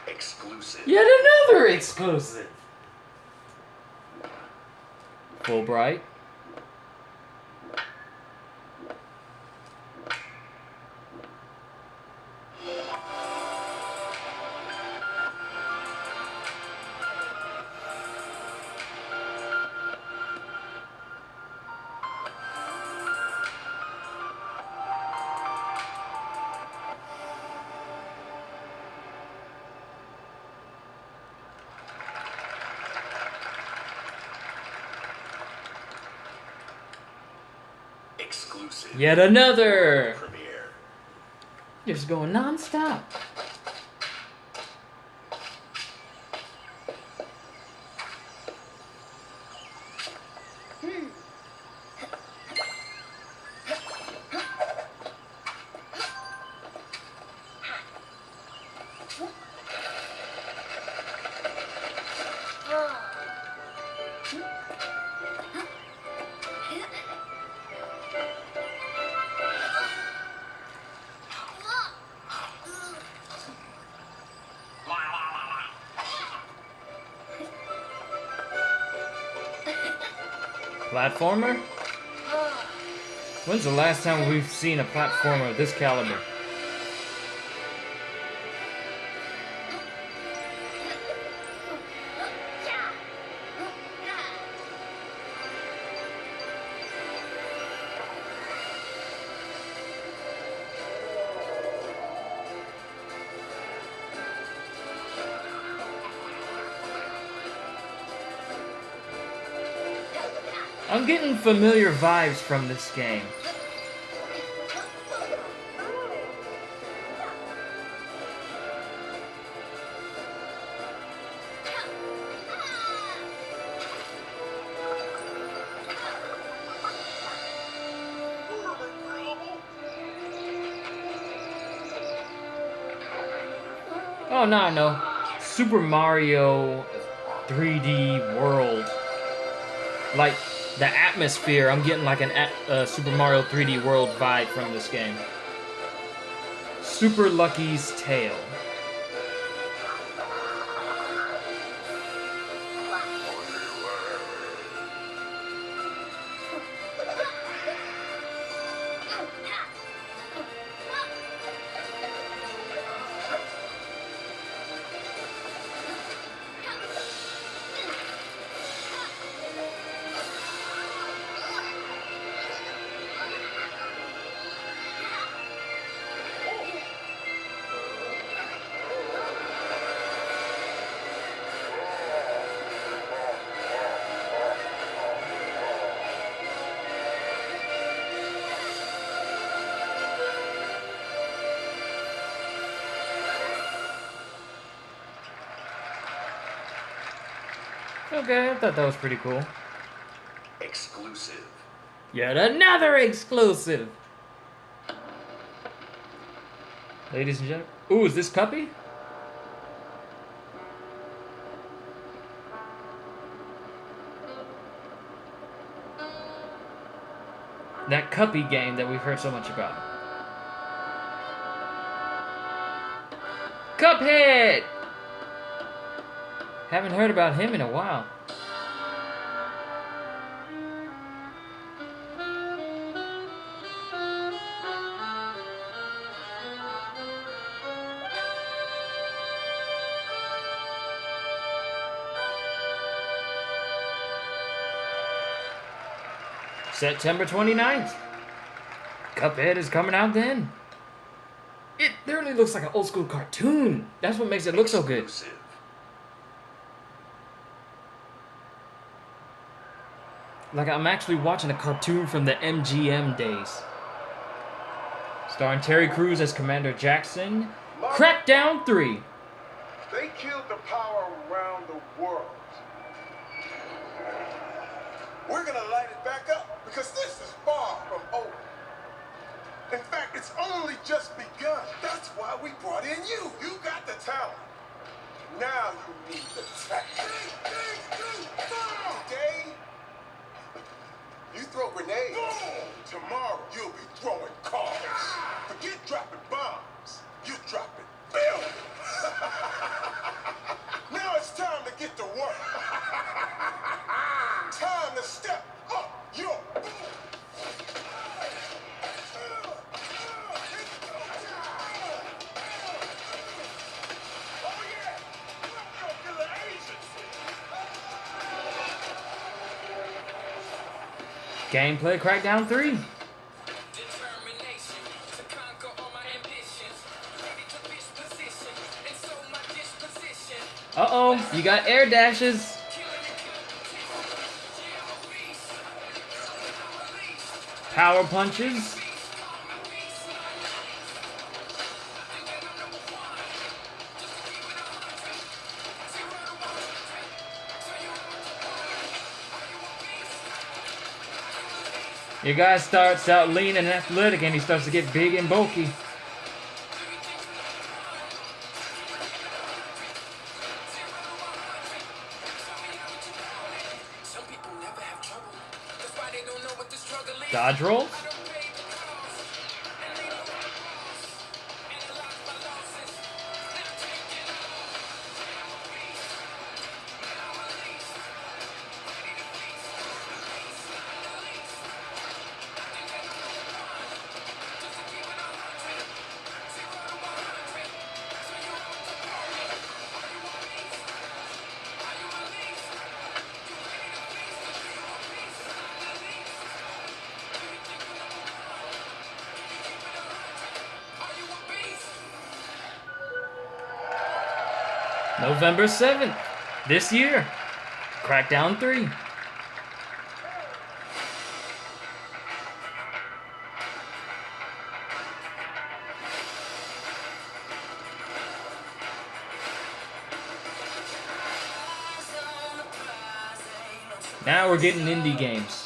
Exclusive. Yet another exclusive. Fulbright. Exclusive. Yet another. Premiere. Just going non-stop. Platformer? When's the last time we've seen a platformer of this caliber? I'm getting familiar vibes from this game. Oh, no, no. Super Mario 3D World. Like, the atmosphere, I'm getting like an Super Mario 3D World vibe from this game. Super Lucky's Tale. Okay, I thought that was pretty cool. Exclusive. Yet another exclusive! Ladies and gentlemen. Ooh, is this Cuppy? That Cuppy game that we've heard so much about. Cuphead! Haven't heard about him in a while. September 29th. Cuphead is coming out then. It literally looks like an old school cartoon. That's what makes it look so good. Like I'm actually watching a cartoon from the MGM days. Starring Terry Crews as Commander Jackson. Crackdown 3. They killed the power around the world. We're gonna light it back up because this is far from over. In fact, it's It's only just begun. That's why we brought in you. You got the talent. Now you need the tech. Today, you throw grenades. Boom. Tomorrow, you'll be throwing cars. Forget dropping bombs. You're dropping buildings. Now it's time to get to work. Time to step up your boom. Gameplay Crackdown 3. Uh-oh, you got air dashes. Power punches. Your guy starts out lean and athletic and he starts to get big and bulky. Dodge roll. November 7th, this year, Crackdown 3. Now we're getting indie games.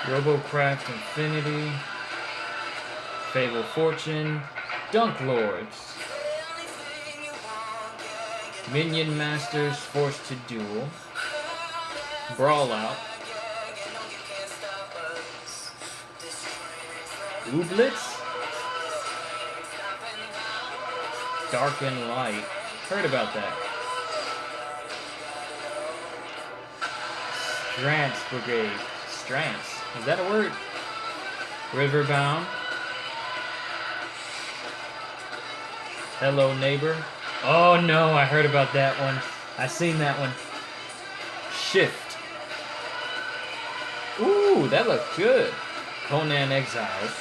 Robocraft Infinity, Fable Fortune, Dunk Lords, Minion Masters Forced to Duel, Brawl Out, Ooblets, Dark and Light. Heard about that. Strance Brigade. Strance. Is that a word? Riverbound. Hello Neighbor. Oh no, I heard about that one. I seen that one. Shift. Ooh, that looked good. Conan Exiles.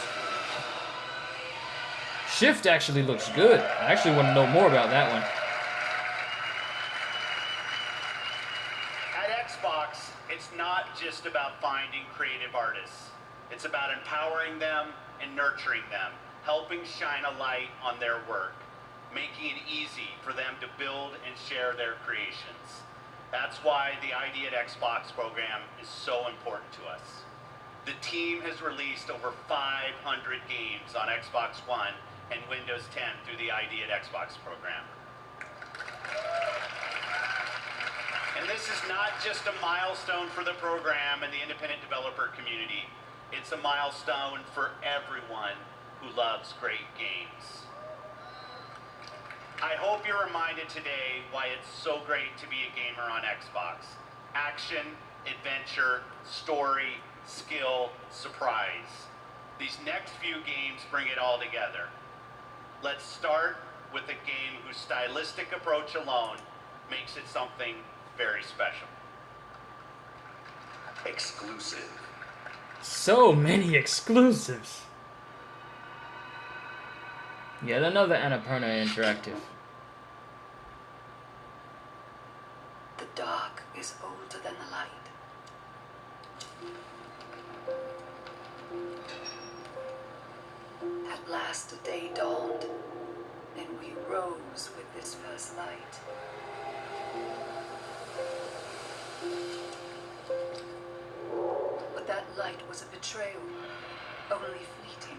Shift actually looks good. I actually want to know more about that one. At Xbox, it's not just about finding creative artists. It's about empowering them and nurturing them, helping shine a light on their work, making it easy for them to build and share their creations. That's why the ID at Xbox program is so important to us. The team has released over 500 games on Xbox One and Windows 10 through the ID at Xbox program. And this is not just a milestone for the program and the independent developer community. It's a milestone for everyone who loves great games. I hope you're reminded today why it's so great to be a gamer on Xbox. Action, adventure, story, skill, surprise. These next few games bring it all together. Let's start with a game whose stylistic approach alone makes it something very special. Exclusive. So many exclusives. Yet another Annapurna Interactive. The dark is older than the light. At last the day dawned, and we rose with this first light. But that light was a betrayal, only fleeting.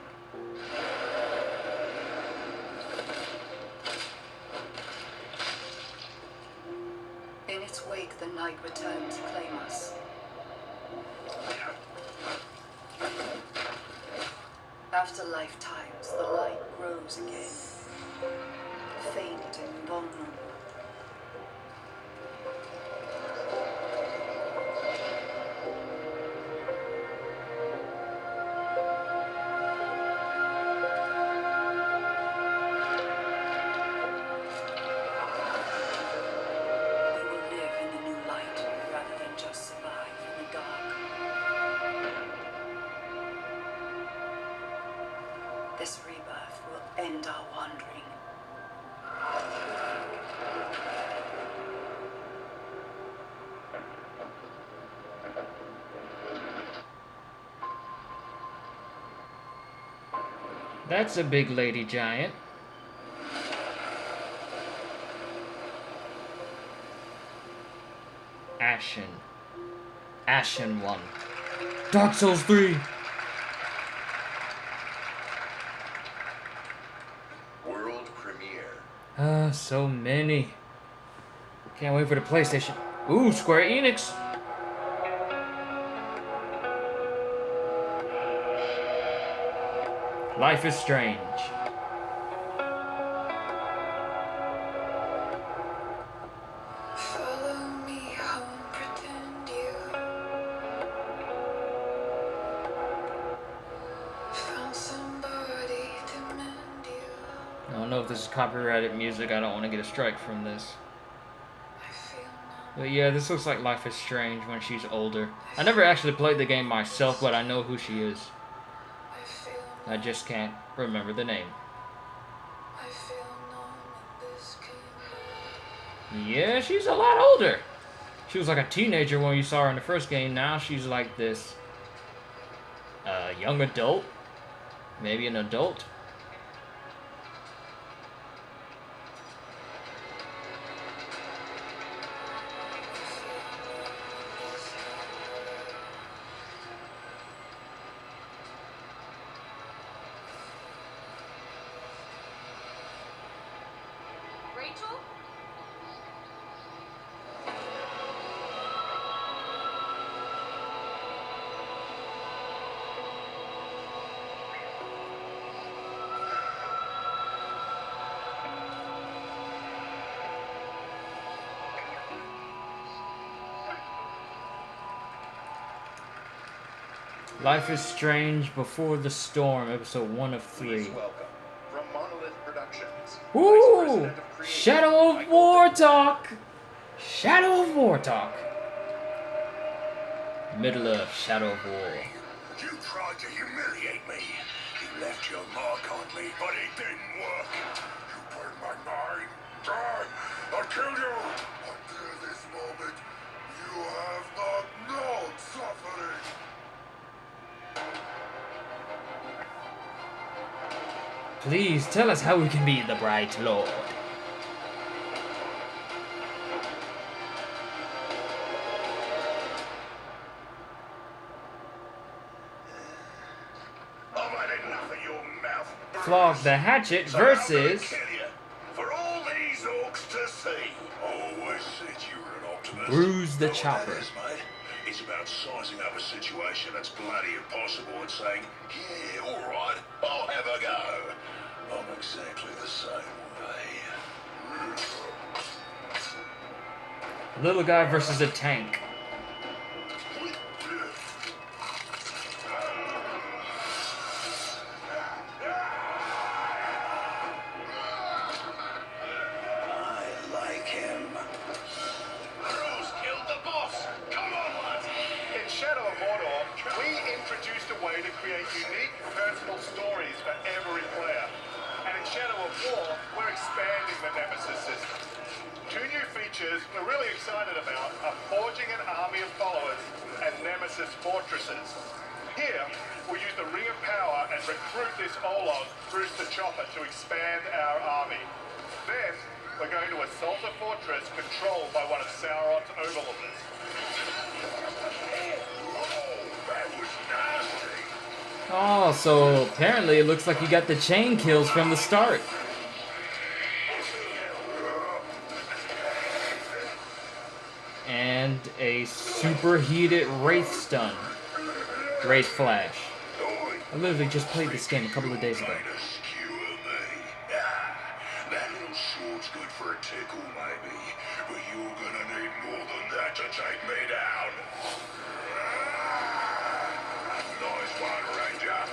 In its wake, the night returned to claim us. After lifetimes, the light grows again, faint and vulnerable. We will live in the new light rather than just survive in the dark. This rebirth will end our wandering. That's a big lady giant. Ashen. Ashen one. Dark Souls 3! World premiere. So many. Can't wait for the PlayStation. Ooh, Square Enix! Life is Strange. Follow me home, pretend you found somebody to mend you. I don't know if this is copyrighted music. I don't want to get a strike from this. But yeah, this looks like Life is Strange when she's older. I never actually played the game myself, but I know who she is. I just can't remember the name. Yeah, she's a lot older. She was like a teenager when you saw her in the first game. Now she's like this young adult. Maybe an adult. Rachel? Life is Strange Before the Storm, episode 1 of 3. Please welcome from Monolith Productions. Woo! Shadow of War talk! Shadow of War talk. Middle of Shadow of War. You tried to humiliate me. You left your mark on me, but it didn't work. You burned my mind. I'll kill you. Until this moment, you have not known suffering. Please tell us how we can be the Bright Lord. I've had enough of your mouth. Flog the Hatchet versus For all these orcs to see. Always said you were an optimist. Bruise the Know what that Chopper. is, mate? It's about sizing up a situation that's bloody impossible and saying, yeah, all right, I'll have a go. I'm exactly the same way. Little guy versus a tank. I like him. Who's killed the boss? Come on, lads. In Shadow of Mordor, we introduce been to create unique personal stories for every player. And in Shadow of War, we're expanding the Nemesis system. 2 new features we're really excited about are forging an army of followers and Nemesis fortresses. Here, we'll use the Ring of Power and recruit this Olog, Bruce the Chopper, to expand our army. Then, we're going to assault a fortress controlled by one of Sauron's overlords. Oh, so apparently it looks like you got the chain kills from the start. And a superheated Wraith stun. Wraith flash. I literally just played this game a couple of days ago. That little sword's good for a tickle, maybe, but you're gonna need more than that to take me down. Nice one, Ranger.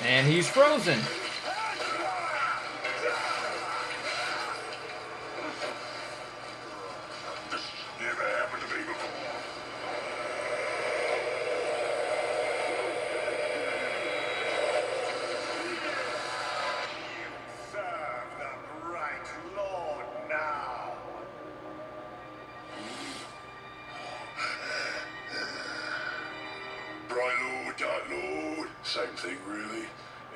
And he's frozen. This never happened to me before. Serve the bright Lord now. Bright Lord, Dark Lord, same thing really.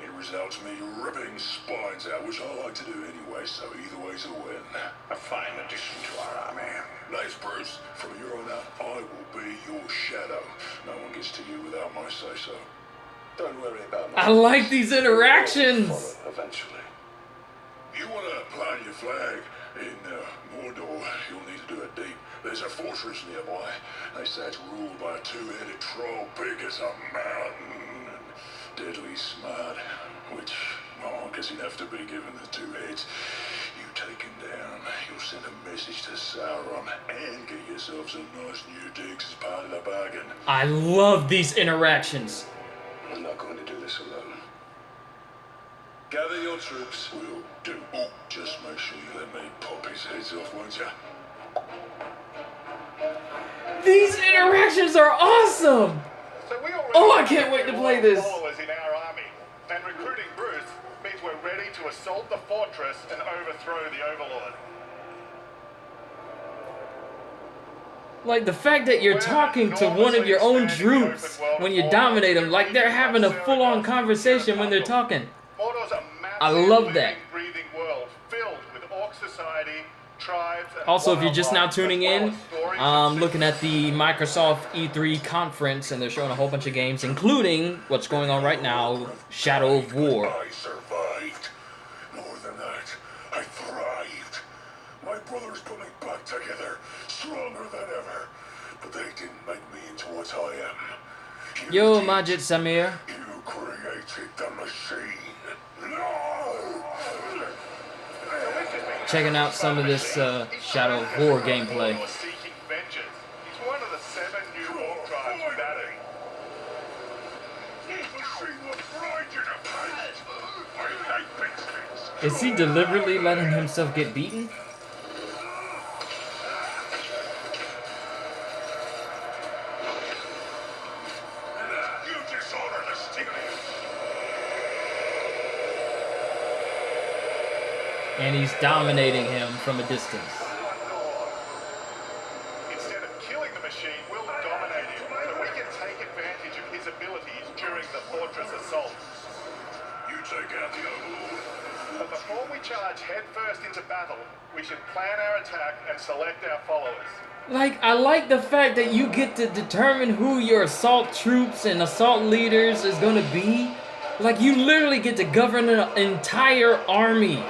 It results me ripping spines out, which I like to do anyway, so either way's a win. A fine addition to our army. Nice, Bruce. From here on out, I will be your shadow. No one gets to you without my say-so. Don't worry about my... I like these interactions. Follow eventually. You want to plant your flag in Mordor, you'll need to do it deep. There's a fortress nearby. They say it's ruled by a 2-headed troll big as a mountain and deadly smart, which, well, I guess he'd have to be given the 2 heads. You take him down, you'll send a message to Sauron and get yourself some nice new digs as part of the bargain. I love these interactions. I'm not going to do this alone. Gather your troops. We'll do. Oh, just make sure you let me pop his heads off, won't you? These interactions are awesome! Oh, I can't wait to play this. Followers in our army, and recruiting Bruce means we're ready to assault the fortress and overthrow the Overlord. Like the fact that you're talking to one of your own troops when you dominate them, like they're having a full-on conversation when they're talking. Mordor's a I massive love living, that. breathing world filled with orc society, tribes, and Also, if you're just now wildlife, tuning as well in, as stories I'm looking at the Microsoft E3 conference, and they're showing a whole bunch of games, including what's going on right now, Shadow of War. I survived. More than that, I thrived. My brothers put me back together, stronger than ever. But they didn't make me into what I am. Yo, Majid Samir. You created the machine. No! Checking out some of this Shadow of War gameplay. was seeking vengeance. He's one of the 7 new orc tribes we battled. This machine looks right in a paint. I hate big things. Is he deliberately letting himself get beaten? You dishonor the Stygian. And he's dominating him from a distance. Instead of killing the machine, we'll dominate him so we can take advantage of his abilities during the fortress assault. You take out the Overlord. But before we charge headfirst into battle, we should plan our attack and select our followers. Like, I like the fact that you get to determine who your assault troops and assault leaders is gonna be. Like, you literally get to govern an entire army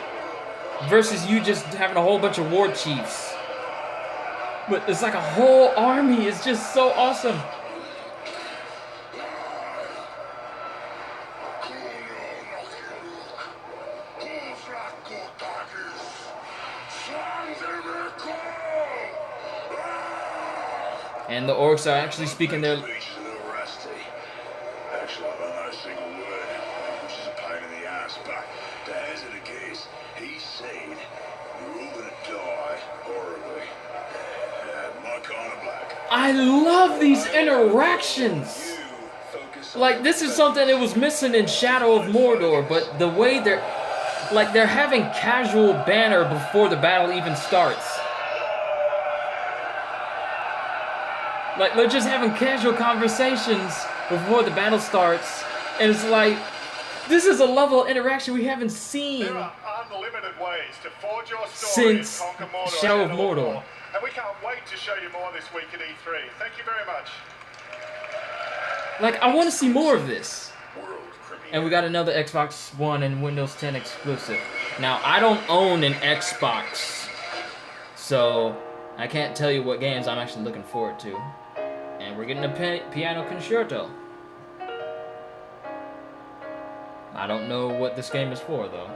versus you just having a whole bunch of war chiefs. But it's like a whole army. It's just so awesome. And the orcs are actually speaking their... Actually, I don't know a single word, which is a pain in the ass, but to hazard a guess, he said you're all gonna Horribly. Mark on a black. I love these interactions. Like, this is something that was missing in Shadow of Mordor, but the way they're having casual banter before the battle even starts. Like, they're just having casual conversations before the battle starts, and it's like, this is a level of interaction we haven't seen There are unlimited ways to forge your story and since conquer Mordor Shadow of and Mordor. Mordor. And we can't wait to show you more this week at E3. Thank you very much. Like, I want to see more of this. And we got another Xbox One and Windows 10 exclusive. Now, I don't own an Xbox, so I can't tell you what games I'm actually looking forward to. And we're getting a Piano Concerto. I don't know what this game is for, though.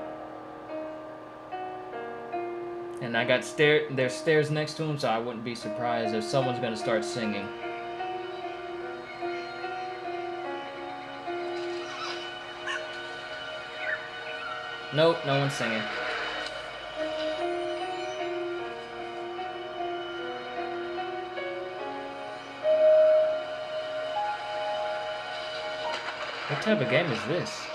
And I got there's stairs next to him, so I wouldn't be surprised if someone's gonna start singing. Nope, no one's singing. What type of game is this?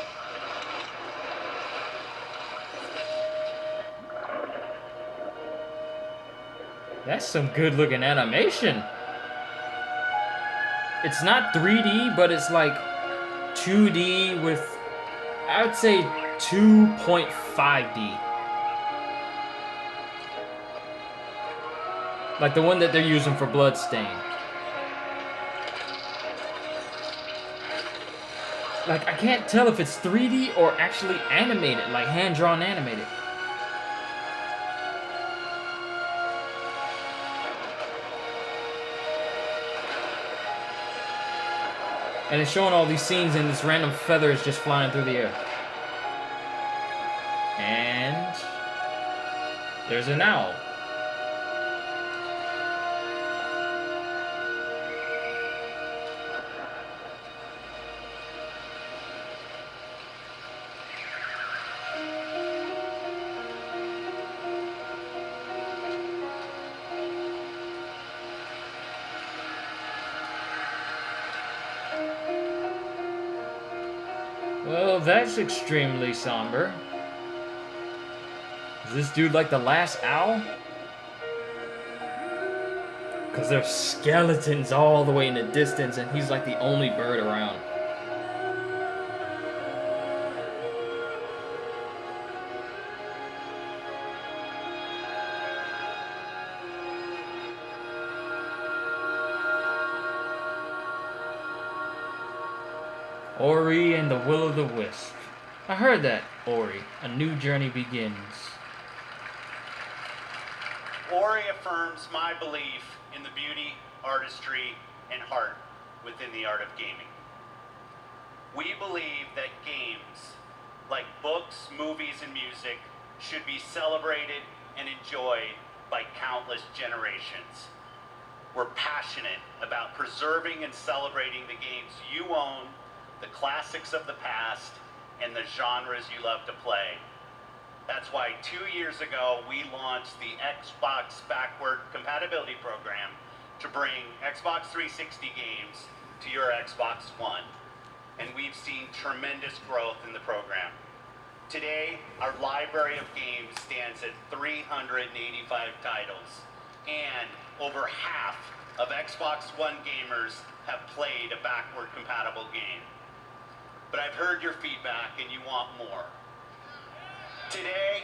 That's some good looking animation. It's not 3D, but it's like 2D with, I would say, 2.5D. Like the one that they're using for Bloodstain. Like, I can't tell if it's 3D or actually animated, like hand-drawn animated. And it's showing all these scenes and this random feather is just flying through the air. And there's an owl. Well, that's extremely somber. Is this dude like the last owl? Because there's skeletons all the way in the distance and he's like the only bird around. Ori and the Will-O-the-Wisp. I heard that, Ori. A new journey begins. Ori affirms my belief in the beauty, artistry, and heart within the art of gaming. We believe that games, like books, movies, and music, should be celebrated and enjoyed by countless generations. We're passionate about preserving and celebrating the games you own, the classics of the past, and the genres you love to play. That's why 2 years ago we launched the Xbox Backward Compatibility Program to bring Xbox 360 games to your Xbox One. And we've seen tremendous growth in the program. Today, our library of games stands at 385 titles, and over half of Xbox One gamers have played a backward compatible game. But I've heard your feedback and you want more. Today,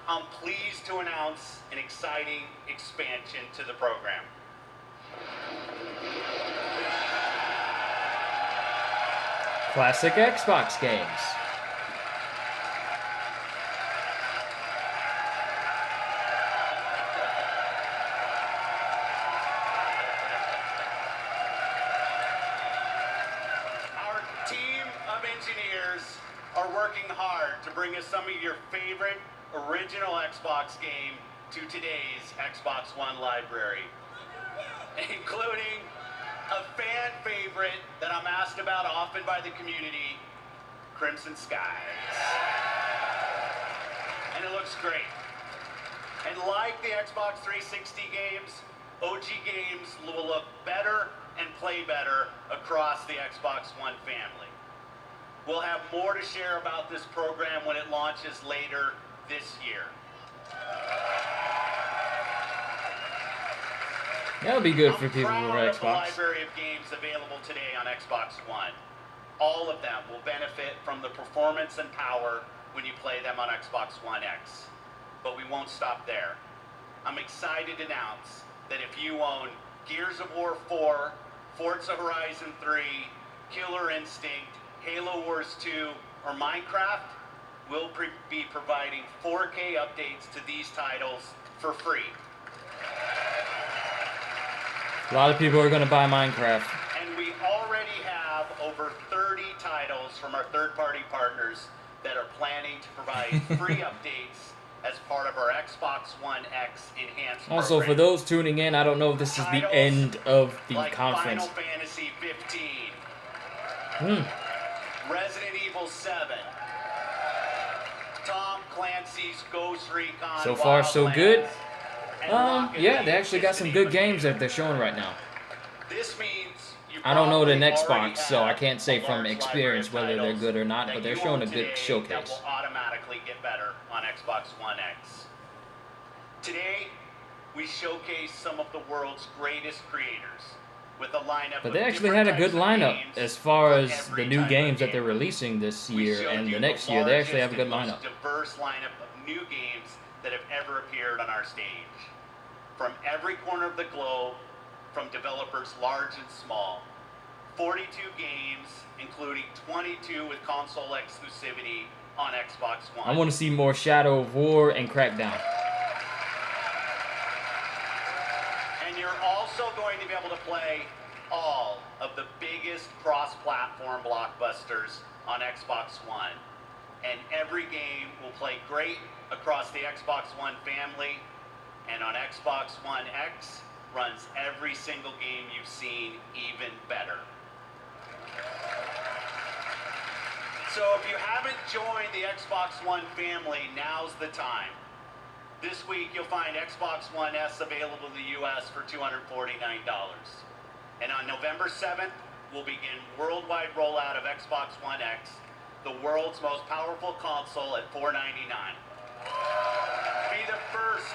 I'm pleased to announce an exciting expansion to the program. Classic Xbox games. Our team of engineers are working hard to bring us some of your favorite original Xbox game to today's Xbox One library, including a fan favorite that I'm asked about often by the community, Crimson Skies. And it looks great. And like the Xbox 360 games, OG games will look better and play better across the Xbox One family. We'll have more to share about this program when it launches later this year. That'll be good for people I'm with proud of the Xbox. library of games available today on Xbox One. All of them will benefit from the performance and power when you play them on Xbox One X. But we won't stop there. I'm excited to announce that if you own Gears of War 4, Forza Horizon 3, Killer Instinct, Halo Wars 2, or Minecraft, we'll be providing 4K updates to these titles for free. A lot of people are going to buy Minecraft. And we already have over 30 titles from our third-party partners that are planning to provide free updates as part of our Xbox One X enhanced Also, for program. those tuning in, I don't know if this is the end of the like conference. Final Fantasy 15, Hmm. Resident Evil 7, Tom Clancy's Ghost Recon So far, so Wildlands, good. and Rocket Yeah, League they actually got some good games that they're showing right now. This means you I don't know the probably next already box, so I have can't say a from large experience library of whether they're titles good or not, that but they're you showing a own good today showcase. That will automatically get better on Xbox One X. Today, we showcase some of the world's greatest creators with a lineup But of they actually different had a good types of lineup games as far from as every the new type of games that game. they're releasing this We year showed and you the next year. They actually have a good largest lineup. and most diverse lineup of new games that have ever appeared on our stage. From every corner of the globe, from developers large and small. 42 games, including 22 with console exclusivity on Xbox One. I want to see more Shadow of War and Crackdown. And you're also going to be able to play all of the biggest cross-platform blockbusters on Xbox One. And every game will play great across the Xbox One family, and on Xbox One X runs every single game you've seen even better. So if you haven't joined the Xbox One family, now's the time. This week you'll find Xbox One S available in the US for $249. And on November 7th, we'll begin worldwide rollout of Xbox One X, the world's most powerful console at $499. Be the first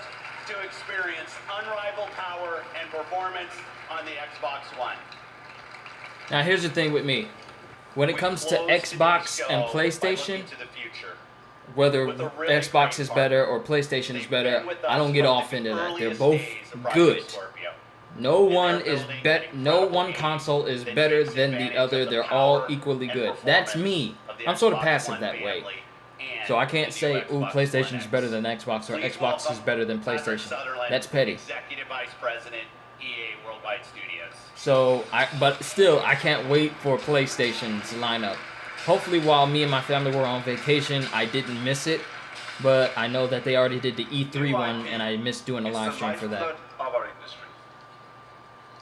to experience unrivaled power and performance on the Xbox One. Now here's the thing with me. When it comes to Xbox and PlayStation, whether Xbox is better or PlayStation is better, I don't get off into that. They're both good. No one console is better than the other. They're all equally good. That's me. I'm sort of passive that way. So I can't say, ooh, PlayStation is better than Xbox or Xbox is better than PlayStation. That's petty. Executive Vice President, EA Worldwide Studios. So, but still, I can't wait for PlayStation's lineup. Hopefully, while me and my family were on vacation, I didn't miss it. But I know that they already did the E3 one, and I missed doing a live stream for that. Of our industry.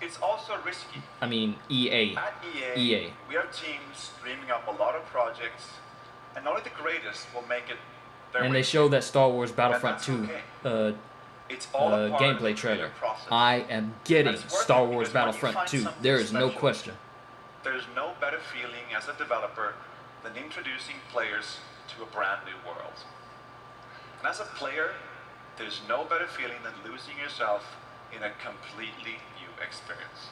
It's also risky. I mean, EA. At EA. We have teams dreaming up a lot of projects, and only the greatest will make it their And way. they showed that Star Wars Battlefront 2 It's all a part of gameplay the trailer. process. I am getting And it's worth Star it Wars because when you Battlefront find 2. something There is no special, question. There's no better feeling as a developer than introducing players to a brand new world. And as a player, there's no better feeling than losing yourself in a completely new experience.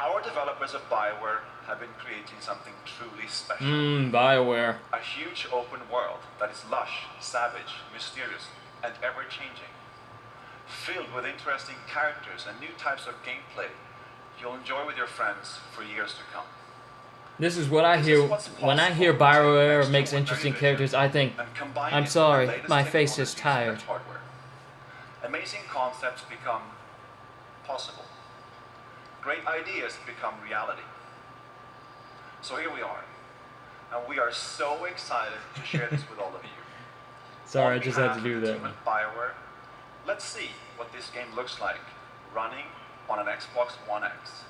Our developers at BioWare have been creating something truly special. BioWare. A huge open world that is lush, savage, mysterious, and ever-changing. Filled with interesting characters and new types of gameplay you'll enjoy with your friends for years to come. This is what I hear when I hear BioWare makes interesting characters. I think, I'm sorry, my face is tired. Hardware. Amazing concepts become possible. Great ideas become reality. So here we are, and we are so excited to share this with all of you. Sorry, I On just had to behalf do of the that team one. at BioWare, let's see what this game looks like running on an Xbox One X.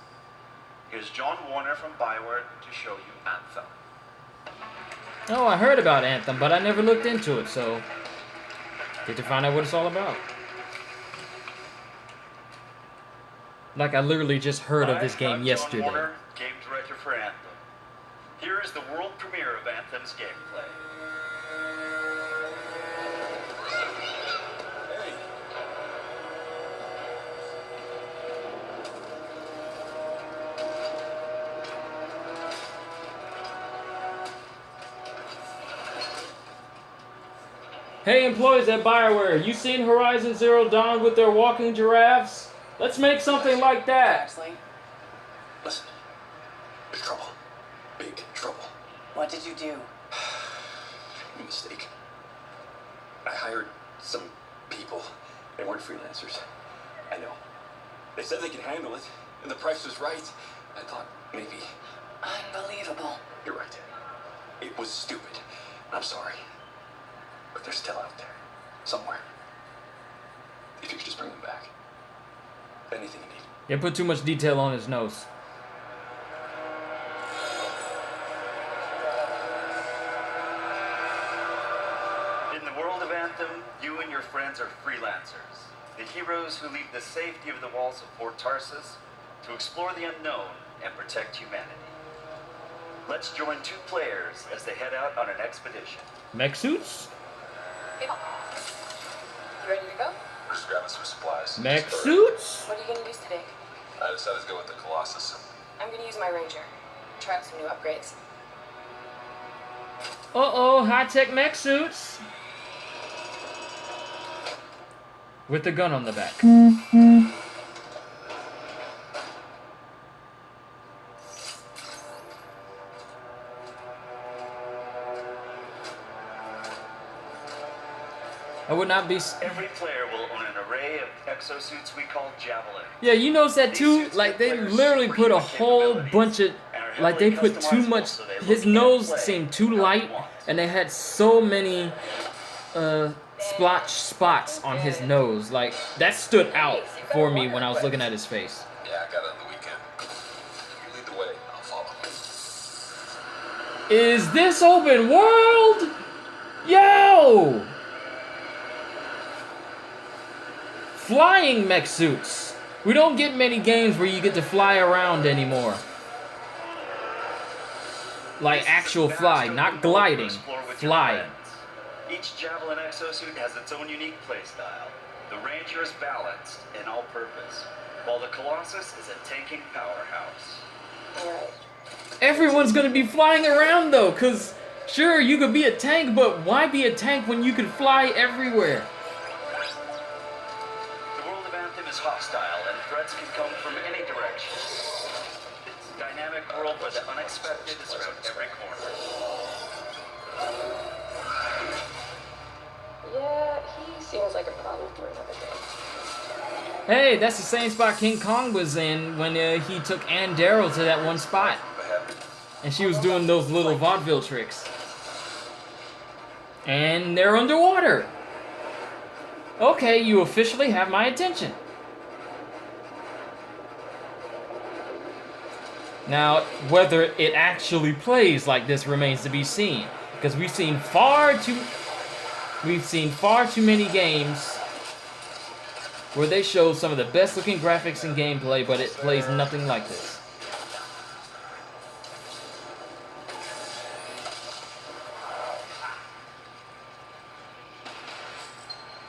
Here's John Warner from BioWare to show you Anthem. Oh, I heard about Anthem, but I never looked into it, so Get to find out what it's all about. Like I literally just heard of this game I'm yesterday. John Warner, game director for Anthem. Here is the world premiere of Anthem's gameplay. Hey employees at BioWare, you seen Horizon Zero Dawn with their walking giraffes? Let's make something like that. Actually, Listen, there's trouble. Big trouble. what did you do? A mistake. I hired some people. They weren't freelancers. I know. They said they could handle it, and the price was right. I thought maybe. Unbelievable. You're right. It was stupid. I'm sorry. But they're still out there. Somewhere. If you could just bring them back. Anything you need. Yeah, put too much detail on his nose. In the world of Anthem, you and your friends are freelancers. The heroes who leave the safety of the walls of Fort Tarsus to explore the unknown and protect humanity. Let's join two players as they head out on an expedition. Mech suits? You ready to go? We're just grabbing some supplies. Mech suits? What are you gonna use today? I decided to go with the Colossus. I'm gonna use my Ranger. Try out some new upgrades. Uh-oh, high-tech mech suits. With the gun on the back. I would not be... Every player will own an array of exosuits we call Javelin. Yeah, you notice that too? Like, they literally put a whole bunch of... Like, they put too much... His nose seemed too light, and they had so many splotch spots on his nose. Like, that stood out for me when I was looking at his face. Yeah, I got it on the weekend. You lead the way, I'll follow. Is this open world? Yo! Flying mech suits. We don't get many games where you get to fly around anymore. Like actual fly, not gliding. Flying. Each Javelin exosuit has its own unique playstyle. The Ranger is balanced and all-purpose, while the Colossus is a tanking powerhouse. Everyone's gonna be flying around though, cause sure you could be a tank, but why be a tank when you can fly everywhere? The world of Anthem is hostile, and threats can come from any direction. It's a dynamic world where the unexpected is around every corner. Yeah, he seems like a problem for another day. Hey, that's the same spot King Kong was in when he took Ann Darrow to that one spot. And she was doing those little vaudeville tricks. And they're underwater. Okay, you officially have my attention. Now, whether it actually plays like this remains to be seen. Because we've seen far too many games where they show some of the best looking graphics and gameplay, but it plays nothing like this.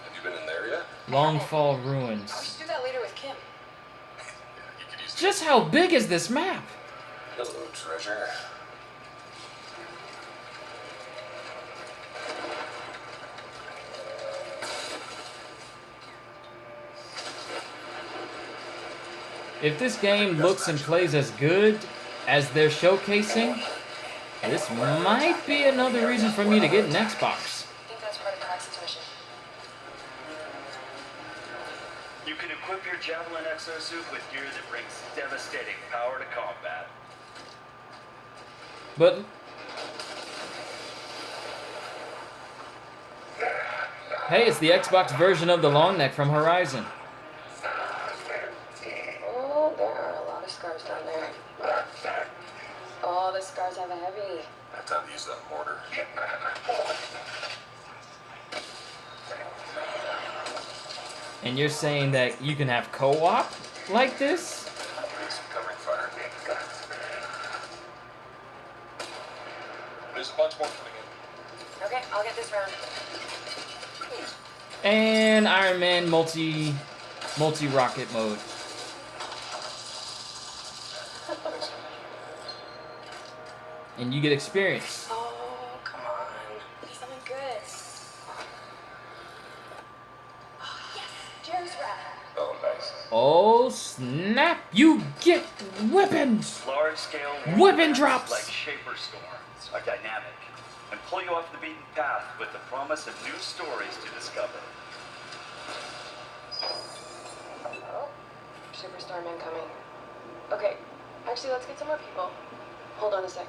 Have you been in there yet? Longfall Ruins. We should do that later with Kim. Just how big is this map? Hello, treasure. If this game looks and plays as good as they're showcasing, this might be another reason for me to get an Xbox. I think that's part of Praxis mission. You can equip your Javelin exosuit with gear that brings devastating power to combat. But hey, it's the Xbox version of the long neck from Horizon. Oh, there are a lot of scars down there. Oh, the scars have a heavy. I have time to use that mortar. And you're saying that you can have co-op like this? Covering fire. There's a bunch more coming in. Okay, I'll get this round. And Iron Man multi-rocket mode. And you get experience. Oh, come on. Be something good. Oh, yes, Jerry's wrap. Oh, nice. Oh, snap. You get weapons. Large-scale Weapon drops. like Shaper Storms are dynamic and pull you off the beaten path with the promise of new stories to discover. Oh, Superstar Man coming. Okay, actually, let's get some more people. Hold on a sec.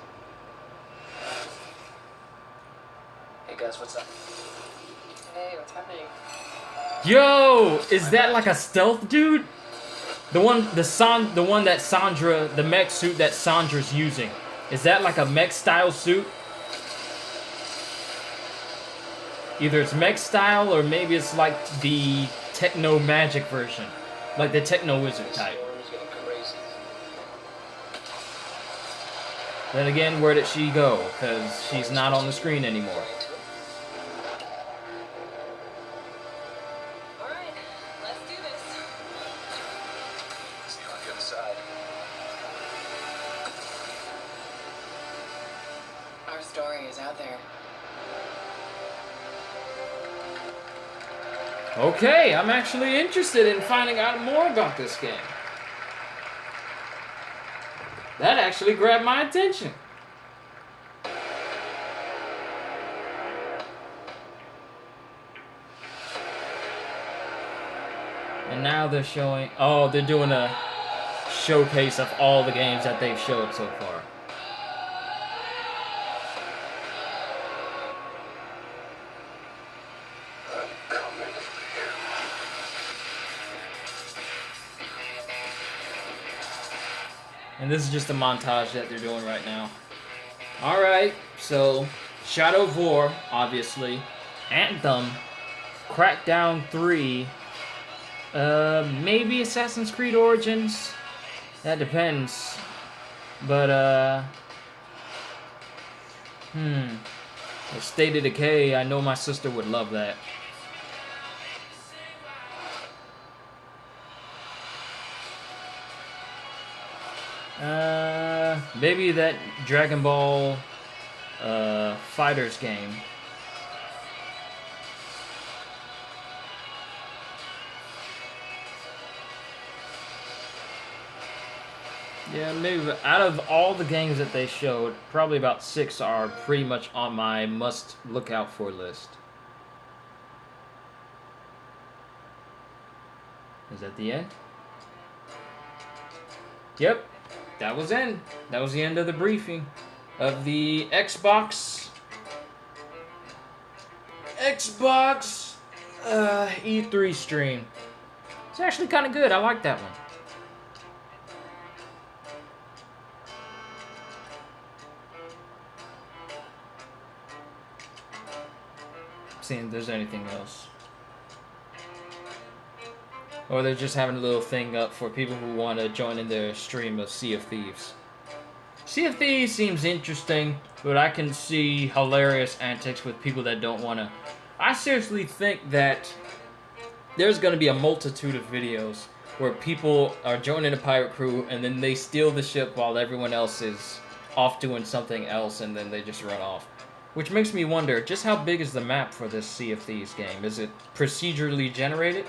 Hey guys, what's up? Hey, what's happening? Yo, is that like a stealth dude? The one that Sandra, the mech suit that Sandra's using. Is that like a mech style suit? Either it's mech style or maybe it's like the techno magic version. Like the techno wizard type. Then again, where did she go? Because she's not on the screen anymore. Alright, let's do this. See you on the other side. Our story is out there. Okay, I'm actually interested in finding out more about this game. That actually grabbed my attention. And now they're showing... Oh, they're doing a showcase of all the games that they've showed so far. And this is just a montage that they're doing right now. Alright, so Shadow of War, obviously. Anthem. Crackdown 3. Maybe Assassin's Creed Origins. That depends. But, State of Decay, I know my sister would love that. Maybe that Dragon Ball Fighters game. Yeah, maybe out of all the games that they showed, probably about 6 are pretty much on my must look out for list. Is that the end? Yep. That was in. That was the end of the briefing of the Xbox E3 stream. It's actually kind of good. I like that one. Seeing if there's anything else. Or they're just having a little thing up for people who want to join in their stream of Sea of Thieves. Sea of Thieves seems interesting, but I can see hilarious antics with people that don't want to. I seriously think that there's going to be a multitude of videos where people are joining a pirate crew and then they steal the ship while everyone else is off doing something else and then they just run off. Which makes me wonder, just how big is the map for this Sea of Thieves game? Is it procedurally generated?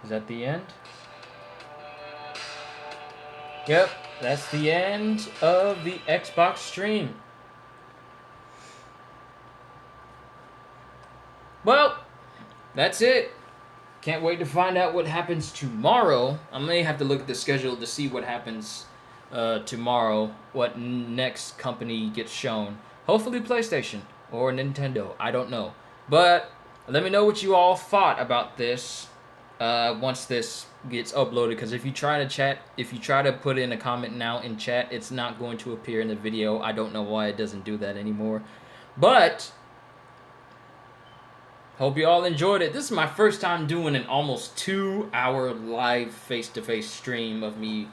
Is that the end? Yep, that's the end of the Xbox stream. Well, that's it. Can't wait to find out what happens tomorrow. I may have to look at the schedule to see what happens tomorrow, what next company gets shown. Hopefully PlayStation or Nintendo, I don't know. But let me know what you all thought about this once this gets uploaded, because if you try to put in a comment now in chat, it's not going to appear in the video. I don't know why it doesn't do that anymore. But hope you all enjoyed it. This is my first time doing an almost 2-hour live face-to-face stream of me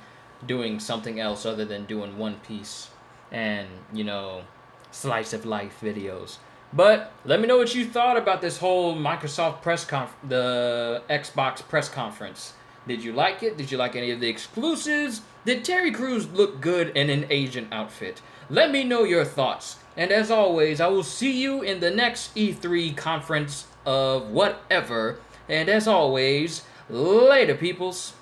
doing something else other than doing One Piece and, you know, slice of life videos. But let me know what you thought about this whole Microsoft the Xbox press conference. Did you like it? Did you like any of the exclusives? Did Terry Crews look good in an agent outfit? Let me know your thoughts. And as always, I will see you in the next E3 conference of whatever. And as always, later, peoples.